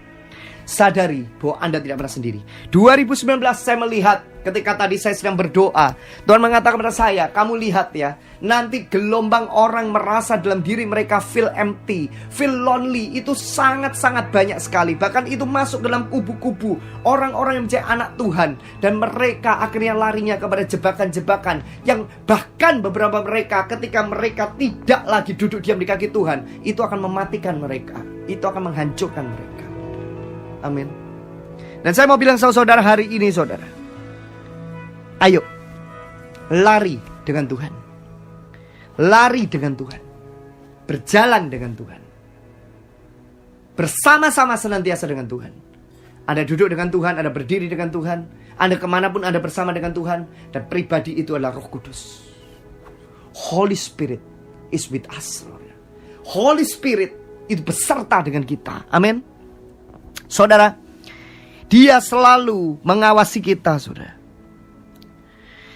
Sadari bahwa Anda tidak pernah sendiri. 2019 saya melihat ketika tadi saya sedang berdoa, Tuhan mengatakan kepada saya, kamu lihat ya, nanti gelombang orang merasa dalam diri mereka feel empty, feel lonely, itu sangat-sangat banyak sekali. Bahkan itu masuk dalam kubu-kubu orang-orang yang menjadi anak Tuhan, dan mereka akhirnya larinya kepada jebakan-jebakan yang bahkan beberapa mereka ketika mereka tidak lagi duduk diam di kaki Tuhan, itu akan mematikan mereka, itu akan menghancurkan mereka. Amin. Dan saya mau bilang sama saudara hari ini saudara, ayo lari dengan Tuhan. Lari dengan Tuhan. Berjalan dengan Tuhan. bersama-sama senantiasa dengan Tuhan. Anda duduk dengan Tuhan, Anda berdiri dengan Tuhan, Anda kemanapun Anda bersama dengan Tuhan. Dan pribadi itu adalah Roh Kudus. Holy Spirit is with us. Holy Spirit itu beserta dengan kita. Amin. Saudara, Dia selalu mengawasi kita, saudara.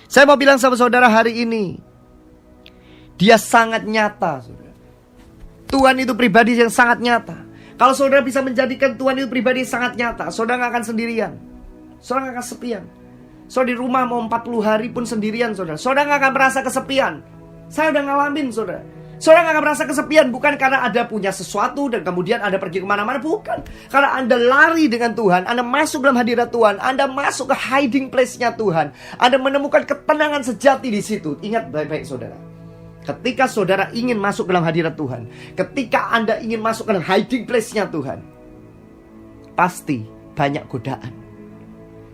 Saya mau bilang sama saudara hari ini, Dia sangat nyata, saudara. Tuhan itu pribadi yang sangat nyata. Kalau saudara bisa menjadikan Tuhan itu pribadi yang sangat nyata, saudara gak akan sendirian. Saudara gak akan sepian. Saudara di rumah mau 40 hari pun sendirian, saudara. Saudara gak akan merasa kesepian. Saya udah ngalamin, saudara. Saudara gak akan merasa kesepian. Bukan karena Anda punya sesuatu dan kemudian Anda pergi kemana-mana. Bukan. Karena Anda lari dengan Tuhan. Anda masuk dalam hadirat Tuhan. Anda masuk ke hiding place-nya Tuhan. Anda menemukan ketenangan sejati di situ. Ingat baik-baik, saudara. Ketika saudara ingin masuk dalam hadirat Tuhan, ketika Anda ingin masuk ke dalam hiding place-nya Tuhan, pasti banyak godaan.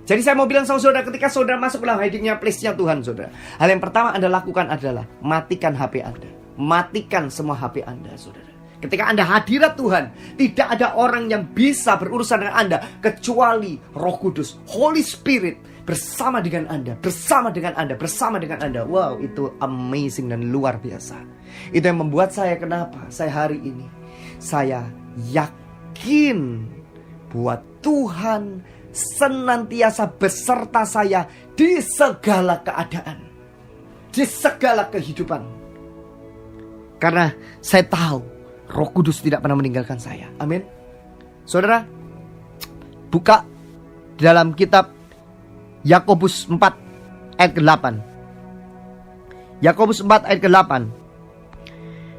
Jadi saya mau bilang sama saudara, ketika saudara masuk ke dalam hiding place-nya Tuhan, saudara, hal yang pertama Anda lakukan adalah matikan HP Anda. Matikan semua HP Anda, saudara. Ketika Anda hadirat Tuhan, tidak ada orang yang bisa berurusan dengan Anda kecuali Roh Kudus, Holy Spirit, bersama dengan Anda, bersama dengan Anda, bersama dengan Anda. Wow, itu amazing dan luar biasa. Itu yang membuat saya, kenapa saya hari ini, saya yakin bahwa Tuhan senantiasa beserta saya di segala keadaan, di segala kehidupan. Karena saya tahu Roh Kudus tidak pernah meninggalkan saya. Amin. Saudara, buka dalam kitab Yakobus 4 ayat ke-8. Yakobus 4 ayat ke-8.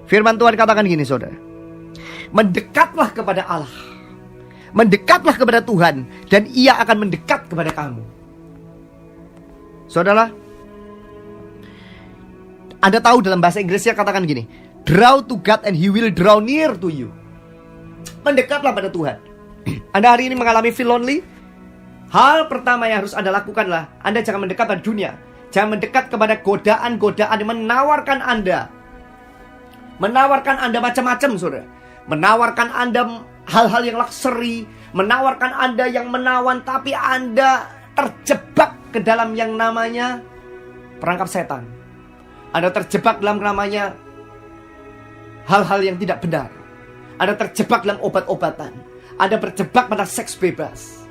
Firman Tuhan katakan gini, saudara. Mendekatlah kepada Allah. Mendekatlah kepada Tuhan, dan Ia akan mendekat kepada kamu. Saudara, Anda tahu dalam bahasa Inggrisnya katakan gini, draw to God and He will draw near to you. Mendekatlah pada Tuhan. Anda hari ini mengalami feel lonely? Hal pertama yang harus Anda lakukanlah, Anda jangan mendekat pada dunia. Jangan mendekat kepada godaan-godaan yang menawarkan Anda. Menawarkan Anda macam-macam, saudara. Menawarkan Anda hal-hal yang luxury. Menawarkan Anda yang menawan. Tapi Anda terjebak ke dalam yang namanya perangkap setan. Anda terjebak dalam namanya hal-hal yang tidak benar. Anda terjebak dalam obat-obatan. Anda terjebak pada seks bebas.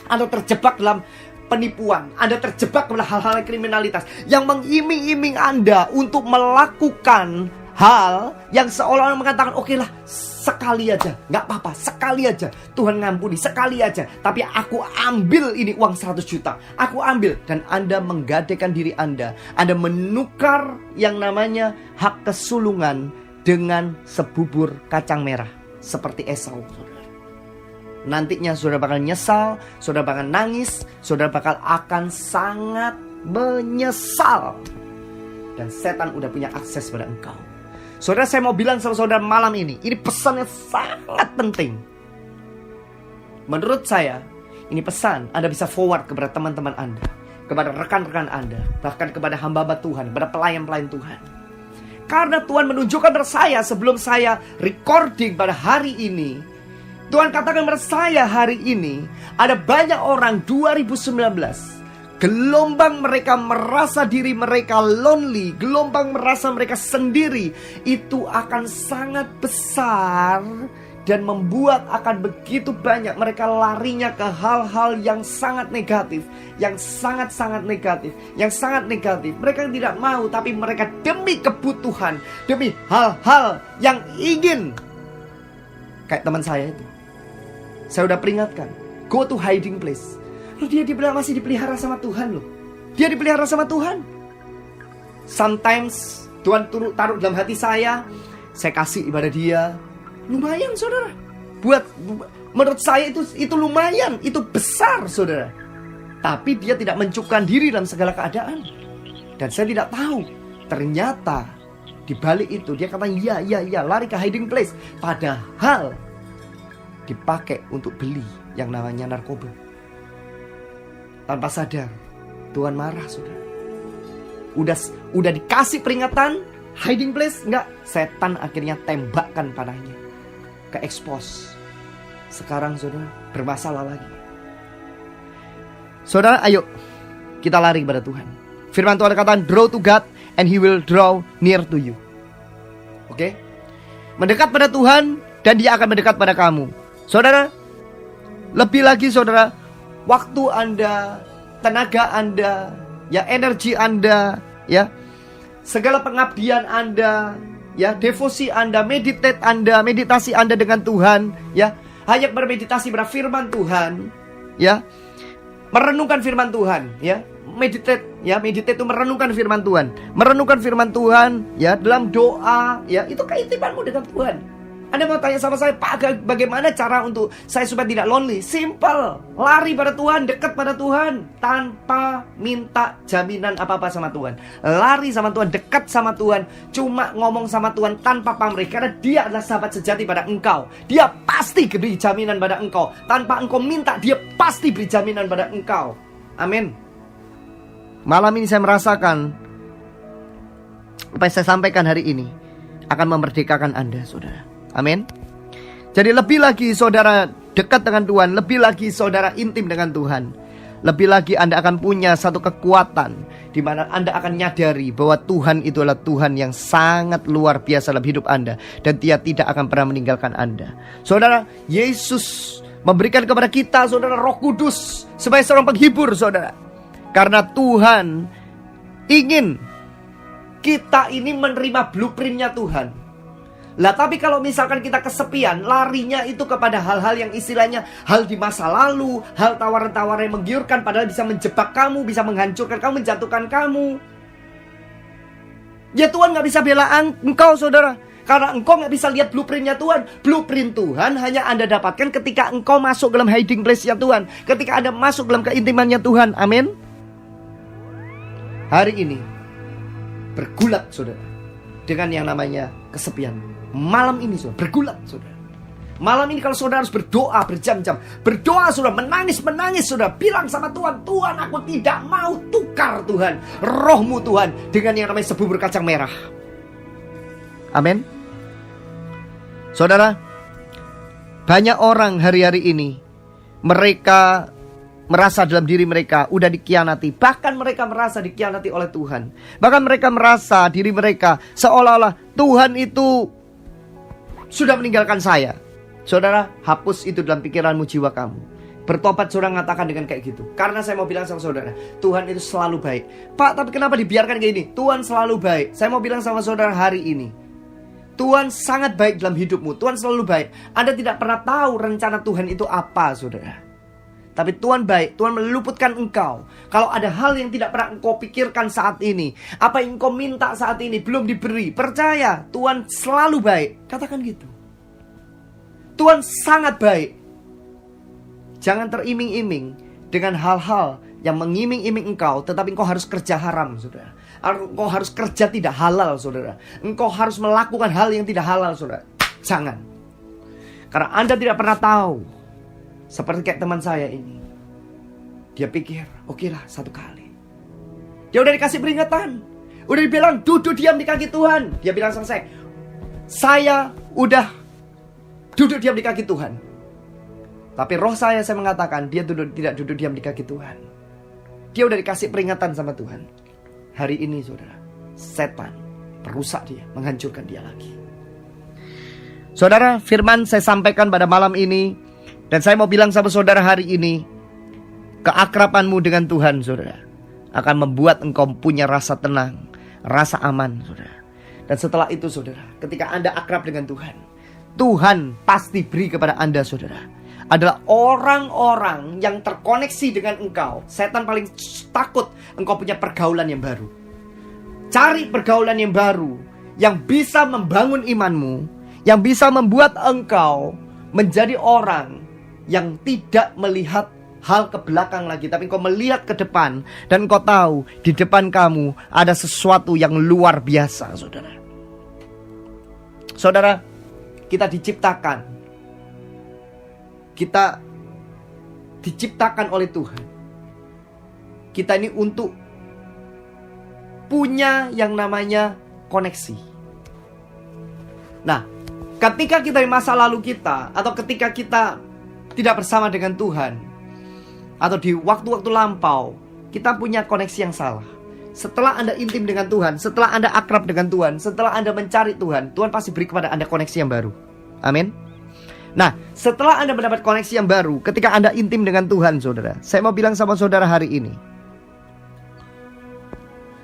Anda terjebak dalam penipuan. Anda terjebak pada hal-hal kriminalitas yang mengiming-iming Anda untuk melakukan hal yang seolah-olah mengatakan, oke lah, sekali aja, gak apa-apa, sekali aja, Tuhan ngampuni, sekali aja. Tapi aku ambil ini uang 100 juta, aku ambil. Dan Anda menggadaikan diri Anda menukar yang namanya hak kesulungan dengan sebubur kacang merah, seperti Esau. Nantinya saudara bakal nyesal, saudara bakal nangis, saudara bakal akan sangat menyesal. Dan setan udah punya akses pada engkau. Saudara, saya mau bilang sama saudara malam ini pesan yang sangat penting. Menurut saya, ini pesan Anda bisa forward kepada teman-teman Anda, kepada rekan-rekan Anda, bahkan kepada hamba-hamba Tuhan, kepada pelayan-pelayan Tuhan. Karena Tuhan menunjukkan kepada saya sebelum saya recording pada hari ini, Tuhan katakan kepada saya hari ini, ada banyak orang 2019, gelombang mereka merasa diri mereka lonely, gelombang merasa mereka sendiri, itu akan sangat besar dan membuat akan begitu banyak mereka larinya ke hal-hal yang sangat negatif, yang sangat-sangat negatif, yang sangat negatif. Mereka tidak mau, tapi mereka demi kebutuhan, demi hal-hal yang ingin. Kayak teman saya itu, saya udah peringatkan, go to hiding place. Loh, dia masih dipelihara sama Tuhan loh. Dia dipelihara sama Tuhan. Sometimes Tuhan taruh dalam hati saya kasih ibadah dia. Lumayan, saudara. Menurut saya itu lumayan, itu besar, saudara. Tapi dia tidak mencukupkan diri dalam segala keadaan. Dan saya tidak tahu, ternyata di balik itu dia kata iya, lari ke hiding place. Padahal dipakai untuk beli yang namanya narkoba. Tanpa sadar Tuhan marah, saudara. Udah dikasih peringatan hiding place, enggak, setan akhirnya tembakkan panahnya ke expose. sekarang saudara bermasalah lagi. Saudara, ayo kita lari kepada Tuhan. Firman Tuhan katakan, draw to God and He will draw near to you. Oke? Mendekat pada Tuhan dan Dia akan mendekat pada kamu. Saudara, lebih lagi saudara, waktu Anda, tenaga Anda, ya energi Anda, ya segala pengabdian Anda, ya devosi Anda, meditasi Anda dengan Tuhan, ya hanya bermeditasi pada firman Tuhan, ya merenungkan firman Tuhan, ya meditate itu merenungkan firman Tuhan, ya dalam doa, ya itu keintimanmu dengan Tuhan. Anda mau tanya sama saya, Pak, bagaimana cara untuk saya supaya tidak lonely? Simple, lari pada Tuhan, dekat pada Tuhan, tanpa minta jaminan apa-apa sama Tuhan. Lari sama Tuhan, dekat sama Tuhan, cuma ngomong sama Tuhan tanpa pamrih, karena Dia adalah sahabat sejati pada engkau. Dia pasti beri jaminan pada engkau. Tanpa engkau minta, Dia pasti beri jaminan pada engkau. Amin. Malam ini saya merasakan apa yang saya sampaikan hari ini akan memerdekakan Anda, saudara. Amin. Jadi lebih lagi saudara dekat dengan Tuhan, lebih lagi saudara intim dengan Tuhan, lebih lagi Anda akan punya satu kekuatan di mana Anda akan nyadari bahwa Tuhan itu adalah Tuhan yang sangat luar biasa dalam hidup Anda, dan Dia tidak akan pernah meninggalkan Anda. Saudara, Yesus memberikan kepada kita saudara Roh Kudus sebagai seorang penghibur, saudara. Karena Tuhan ingin kita ini menerima blueprintnya Tuhan. Lah tapi kalau misalkan kita kesepian, larinya itu kepada hal-hal yang istilahnya hal di masa lalu, hal tawaran-tawaran yang menggiurkan, padahal bisa menjebak kamu, bisa menghancurkan kamu, menjatuhkan kamu. Ya Tuhan gak bisa bela engkau saudara, karena engkau gak bisa lihat blueprintnya Tuhan. Blueprint Tuhan hanya Anda dapatkan ketika engkau masuk dalam hiding place-nya Tuhan, ketika Anda masuk dalam keintimannya Tuhan. Amin. Hari ini bergulat saudara dengan yang namanya kesepian. Malam ini saudara bergulat saudara. Malam ini kalau saudara harus berdoa berjam-jam, berdoa saudara, menangis saudara, bilang sama Tuhan, Tuhan aku tidak mau tukar Tuhan Roh-Mu Tuhan dengan yang namanya sebubur kacang merah. Amin. Saudara, banyak orang hari-hari ini mereka merasa dalam diri mereka udah dikhianati. Bahkan mereka merasa dikhianati oleh Tuhan. Bahkan mereka merasa diri mereka seolah-olah Tuhan itu sudah meninggalkan saya. Saudara, hapus itu dalam pikiranmu, jiwa kamu. Bertobat saudara, ngatakan dengan kayak gitu. Karena saya mau bilang sama saudara, Tuhan itu selalu baik. Pak, tapi kenapa dibiarkan kayak gini? Tuhan selalu baik. Saya mau bilang sama saudara hari ini, Tuhan sangat baik dalam hidupmu. Tuhan selalu baik. Anda tidak pernah tahu rencana Tuhan itu apa saudara. Tapi Tuhan baik, Tuhan meluputkan engkau. Kalau ada hal yang tidak pernah engkau pikirkan saat ini, apa yang engkau minta saat ini belum diberi, percaya Tuhan selalu baik. Katakan gitu. Tuhan sangat baik. Jangan teriming-iming dengan hal-hal yang mengiming-iming engkau, tetapi engkau harus kerja haram saudara. Engkau harus kerja tidak halal saudara. Engkau harus melakukan hal yang tidak halal saudara. Jangan. Karena Anda tidak pernah tahu. Seperti kayak teman saya ini. Dia pikir, oke lah satu kali. Dia udah dikasih peringatan. Udah dibilang, duduk diam di kaki Tuhan. Dia bilang sama saya udah duduk diam di kaki Tuhan. Tapi roh saya mengatakan, dia tidak duduk diam di kaki Tuhan. Dia udah dikasih peringatan sama Tuhan. Hari ini saudara, setan merusak dia, menghancurkan dia lagi. Saudara, firman saya sampaikan pada malam ini. Dan saya mau bilang sama saudara hari ini, keakrabanmu dengan Tuhan saudara akan membuat engkau punya rasa tenang, rasa aman saudara. Dan setelah itu saudara, ketika Anda akrab dengan Tuhan, Tuhan pasti beri kepada Anda saudara adalah orang-orang yang terkoneksi dengan engkau. Setan paling takut engkau punya pergaulan yang baru. Cari pergaulan yang baru yang bisa membangun imanmu, yang bisa membuat engkau menjadi orang yang tidak melihat hal ke belakang lagi, tapi engkau melihat ke depan. Dan engkau tahu di depan kamu ada sesuatu yang luar biasa saudara. Saudara, kita diciptakan oleh Tuhan. Kita ini untuk punya yang namanya koneksi. Nah, ketika kita di masa lalu kita, atau ketika kita tidak bersama dengan Tuhan, atau di waktu-waktu lampau, kita punya koneksi yang salah. Setelah Anda intim dengan Tuhan, setelah Anda akrab dengan Tuhan, setelah Anda mencari Tuhan, Tuhan pasti beri kepada Anda koneksi yang baru. Amin. Nah, setelah Anda mendapat koneksi yang baru, ketika Anda intim dengan Tuhan, saudara, saya mau bilang sama saudara hari ini,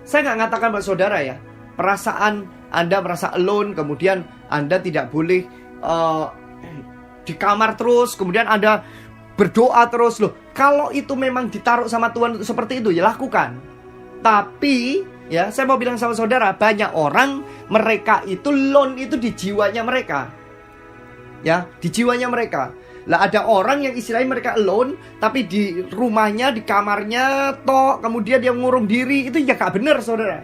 saya nggak ngatakan buat saudara ya, perasaan Anda merasa alone, kemudian Anda tidak boleh di kamar terus, kemudian Anda berdoa terus. Loh, kalau itu memang ditaruh sama Tuhan seperti itu, ya lakukan. Tapi ya, saya mau bilang sama saudara, banyak orang mereka itu lone itu di jiwanya mereka. Ya, di jiwanya mereka. Lah ada orang yang istilahnya mereka alone, tapi di rumahnya, di kamarnya toh, kemudian dia ngurung diri, itu ya gak benar, saudara.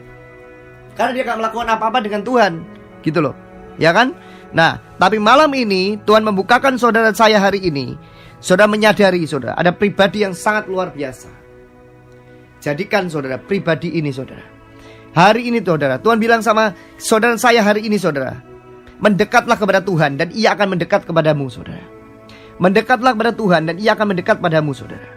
Karena dia gak melakukan apa-apa dengan Tuhan, gitu loh. Ya kan? Nah, tapi malam ini Tuhan membukakan saudara saya hari ini. Saudara menyadari, saudara, ada pribadi yang sangat luar biasa. Jadikan saudara pribadi ini, saudara. Hari ini, saudara, Tuhan bilang sama saudara saya hari ini, saudara, mendekatlah kepada Tuhan dan Ia akan mendekat kepadamu, saudara. Mendekatlah kepada Tuhan dan Ia akan mendekat padamu, saudara.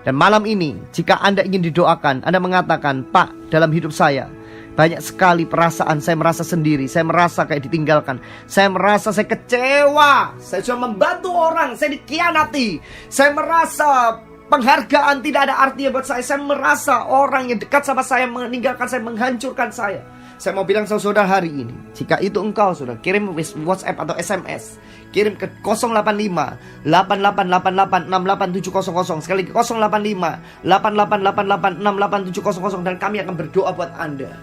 Dan malam ini, jika Anda ingin didoakan, Anda mengatakan, Pak, dalam hidup saya banyak sekali perasaan, saya merasa sendiri, saya merasa kayak ditinggalkan, saya merasa saya kecewa, saya sudah membantu orang, saya dikhianati, saya merasa penghargaan tidak ada artinya buat saya merasa orang yang dekat sama saya meninggalkan saya, menghancurkan saya. Saya mau bilang sama saudara hari ini, jika itu engkau, saudara, kirim WhatsApp atau SMS, kirim ke 085 8888 68700. Sekali lagi 085 8888 68700, dan kami akan berdoa buat Anda.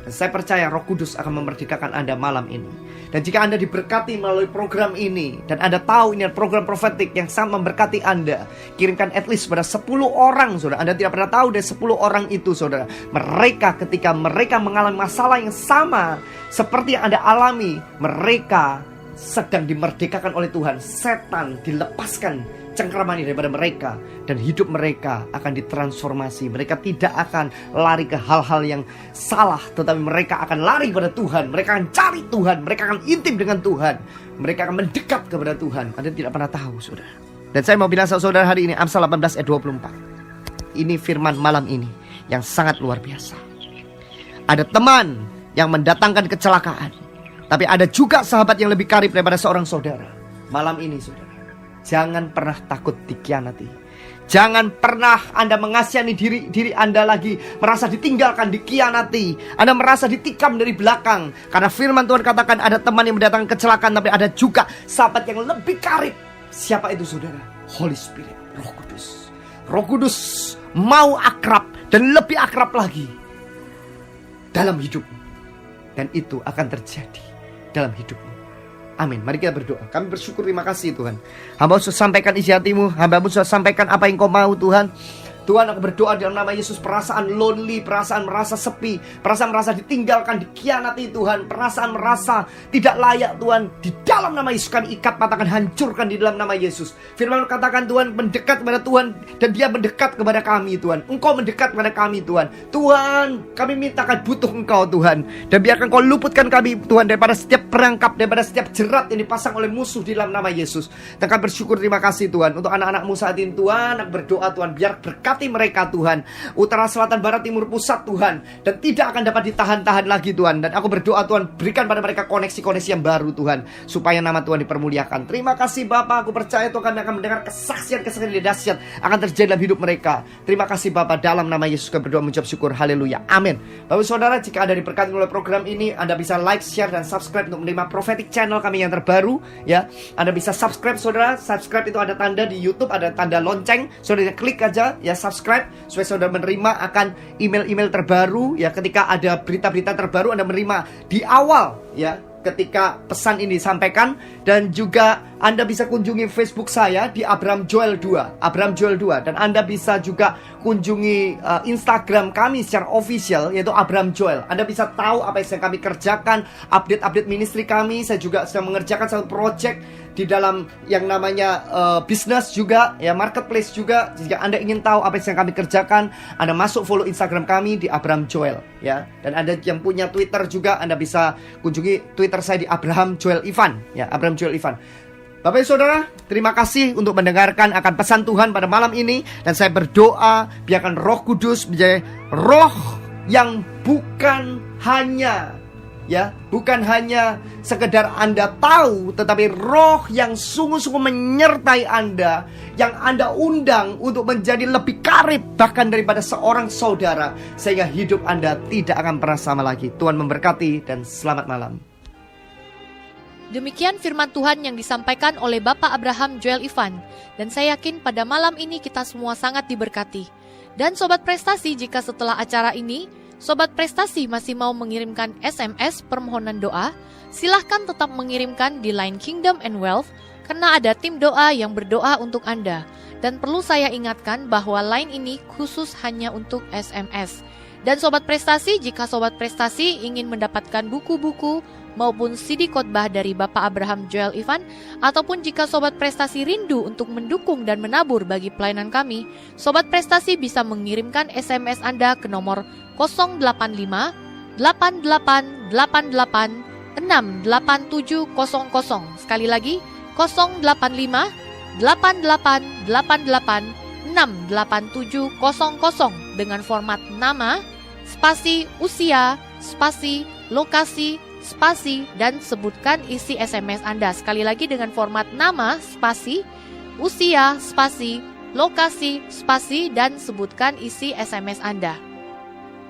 Dan saya percaya Roh Kudus akan memerdekakan Anda malam ini. Dan jika Anda diberkati melalui program ini, dan Anda tahu ini adalah program profetik yang sangat memberkati Anda, kirimkan at least pada 10 orang, saudara. Anda tidak pernah tahu dari 10 orang itu, saudara, mereka ketika mereka mengalami masalah yang sama seperti yang Anda alami, mereka sedang dimerdekakan oleh Tuhan. Setan dilepaskan cengkraman daripada mereka, dan hidup mereka akan ditransformasi. Mereka tidak akan lari ke hal-hal yang salah, tetapi mereka akan lari kepada Tuhan. Mereka akan cari Tuhan, mereka akan intim dengan Tuhan, mereka akan mendekat kepada Tuhan. Anda tidak pernah tahu, saudara. Dan saya mau bilang sama saudara hari ini, Amsal 18 ayat 24. Ini firman malam ini yang sangat luar biasa. Ada teman yang mendatangkan kecelakaan, tapi ada juga sahabat yang lebih karib daripada seorang saudara. Malam ini, saudara, jangan pernah takut dikhianati. Jangan pernah Anda mengasihani diri Anda lagi, merasa ditinggalkan, dikhianati. Anda merasa ditikam dari belakang. Karena firman Tuhan katakan ada teman yang mendatangkan kecelakaan, tapi ada juga sahabat yang lebih karib. Siapa itu, saudara? Holy Spirit, Roh Kudus. Roh Kudus mau akrab dan lebih akrab lagi dalam hidupmu. Dan itu akan terjadi dalam hidupmu. Amin. Mari kita berdoa. Kami bersyukur, terima kasih Tuhan. Hamba sudah sampaikan isi hatimu, hamba sudah sampaikan apa yang kau mau, Tuhan. Tuhan, aku berdoa dalam nama Yesus, perasaan lonely, perasaan merasa sepi, perasaan merasa ditinggalkan, dikhianati Tuhan, perasaan merasa tidak layak Tuhan, di dalam nama Yesus kami ikat, patahkan, hancurkan di dalam nama Yesus. Firman katakan Tuhan mendekat kepada Tuhan, dan dia mendekat kepada kami Tuhan. Engkau mendekat kepada kami Tuhan. Tuhan, kami mintakan butuh Engkau Tuhan, dan biarkan Kau luputkan kami Tuhan daripada setiap perangkap, daripada setiap jerat yang dipasang oleh musuh di dalam nama Yesus. Dan kami bersyukur, terima kasih Tuhan untuk anak-anak-Mu saat ini Tuhan. Aku berdoa Tuhan, biar berkat mereka Tuhan, utara, selatan, barat, timur, pusat Tuhan, dan tidak akan dapat ditahan-tahan lagi Tuhan. Dan aku berdoa Tuhan, berikan pada mereka koneksi-koneksi yang baru Tuhan, supaya nama Tuhan dipermuliakan. Terima kasih Bapa, aku percaya Tuhan kami akan mendengar kesaksian-kesaksian yang dahsyat akan terjadi dalam hidup mereka. Terima kasih Bapa, dalam nama Yesus kami berdoa mengucap syukur, haleluya, amin. Bapak saudara, jika Anda diberkati oleh program ini, Anda bisa like, share, dan subscribe untuk menerima prophetic channel kami yang terbaru ya. Anda bisa subscribe saudara, subscribe itu ada tanda di YouTube, ada tanda lonceng, saudara klik aja ya subscribe, supaya saudara menerima akan email-email terbaru ya. Ketika ada berita-berita terbaru, Anda menerima di awal ya, ketika pesan ini disampaikan. Dan juga Anda bisa kunjungi Facebook saya di Abraham Joel 2, Abraham Joel 2. Dan Anda bisa juga kunjungi Instagram kami secara official, yaitu Abraham Joel. Anda bisa tahu apa yang sedang kami kerjakan, update-update ministry kami. Saya juga sedang mengerjakan satu project di dalam yang namanya bisnis juga ya, marketplace juga. Jika Anda ingin tahu apa yang sedang kami kerjakan, Anda masuk follow Instagram kami di Abraham Joel ya. Dan Anda yang punya Twitter juga, Anda bisa kunjungi Twitter saya di Abraham Joel Ivan ya, Abraham Joel Ivan. Bapak Ibu Saudara, terima kasih untuk mendengarkan akan pesan Tuhan pada malam ini. Dan saya berdoa, biarkan Roh Kudus menjadi roh yang bukan hanya sekedar Anda tahu, tetapi roh yang sungguh-sungguh menyertai Anda, yang Anda undang untuk menjadi lebih karib bahkan daripada seorang saudara, sehingga hidup Anda tidak akan pernah sama lagi. Tuhan memberkati dan selamat malam. Demikian firman Tuhan yang disampaikan oleh Bapak Abraham Joel Ivan. Dan saya yakin pada malam ini kita semua sangat diberkati. Dan Sobat Prestasi, jika setelah acara ini, Sobat Prestasi masih mau mengirimkan SMS permohonan doa, silahkan tetap mengirimkan di line Kingdom and Wealth, karena ada tim doa yang berdoa untuk Anda. Dan perlu saya ingatkan bahwa line ini khusus hanya untuk SMS. Dan Sobat Prestasi, jika Sobat Prestasi ingin mendapatkan buku-buku maupun CD khotbah dari Bapak Abraham Joel Ivan, ataupun jika Sobat Prestasi rindu untuk mendukung dan menabur bagi pelayanan kami, Sobat Prestasi bisa mengirimkan SMS Anda ke nomor 085 8888 68700. Sekali lagi, 085 8888 68700 dengan format nama, spasi usia, spasi lokasi, spasi, dan sebutkan isi SMS Anda. Sekali lagi dengan format nama, spasi, usia, spasi, lokasi, spasi, dan sebutkan isi SMS Anda.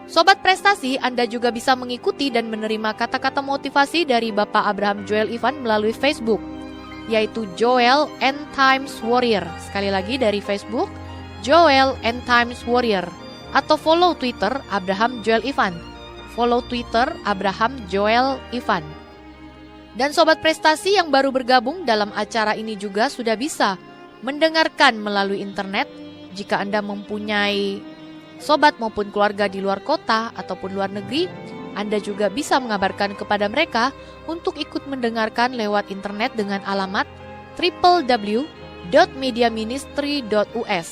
Sobat Prestasi, Anda juga bisa mengikuti dan menerima kata-kata motivasi dari Bapak Abraham Joel Ivan melalui Facebook, yaitu Joel End Times Warrior. Sekali lagi dari Facebook, Joel End Times Warrior. Atau follow Twitter Abraham Joel Ivan. Follow Twitter Abraham Joel Ivan. Dan Sobat Prestasi yang baru bergabung dalam acara ini juga sudah bisa mendengarkan melalui internet. Jika Anda mempunyai sobat maupun keluarga di luar kota ataupun luar negeri, Anda juga bisa mengabarkan kepada mereka untuk ikut mendengarkan lewat internet dengan alamat www.mediaministry.us.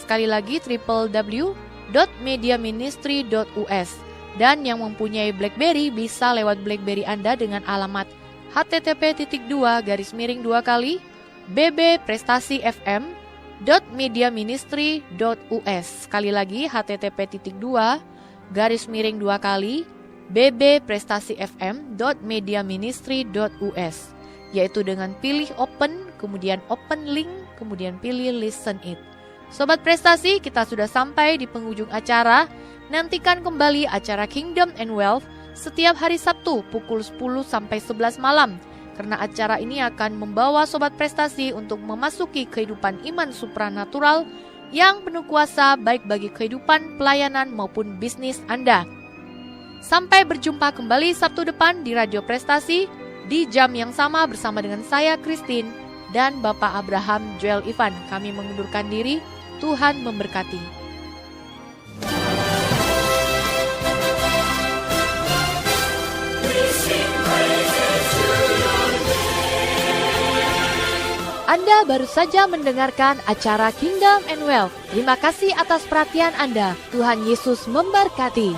Sekali lagi www.mediaministry.us. Dan yang mempunyai BlackBerry bisa lewat BlackBerry Anda dengan alamat http://bbprestasi.fm.mediaministry.us. Sekali lagi http://bbprestasi.fm.mediaministry.us, yaitu dengan pilih open, kemudian open link, kemudian pilih listen it. Sobat Prestasi, kita sudah sampai di penghujung acara. Nantikan kembali acara Kingdom and Wealth setiap hari Sabtu pukul 10 sampai 11 malam. Karena acara ini akan membawa Sobat Prestasi untuk memasuki kehidupan iman supranatural yang penuh kuasa baik bagi kehidupan, pelayanan maupun bisnis Anda. Sampai berjumpa kembali Sabtu depan di Radio Prestasi di jam yang sama bersama dengan saya Christine dan Bapak Abraham Joel Ivan. Kami mengundurkan diri. Tuhan memberkati. Anda baru saja mendengarkan acara Kingdom and Wealth. Terima kasih atas perhatian Anda. Tuhan Yesus memberkati.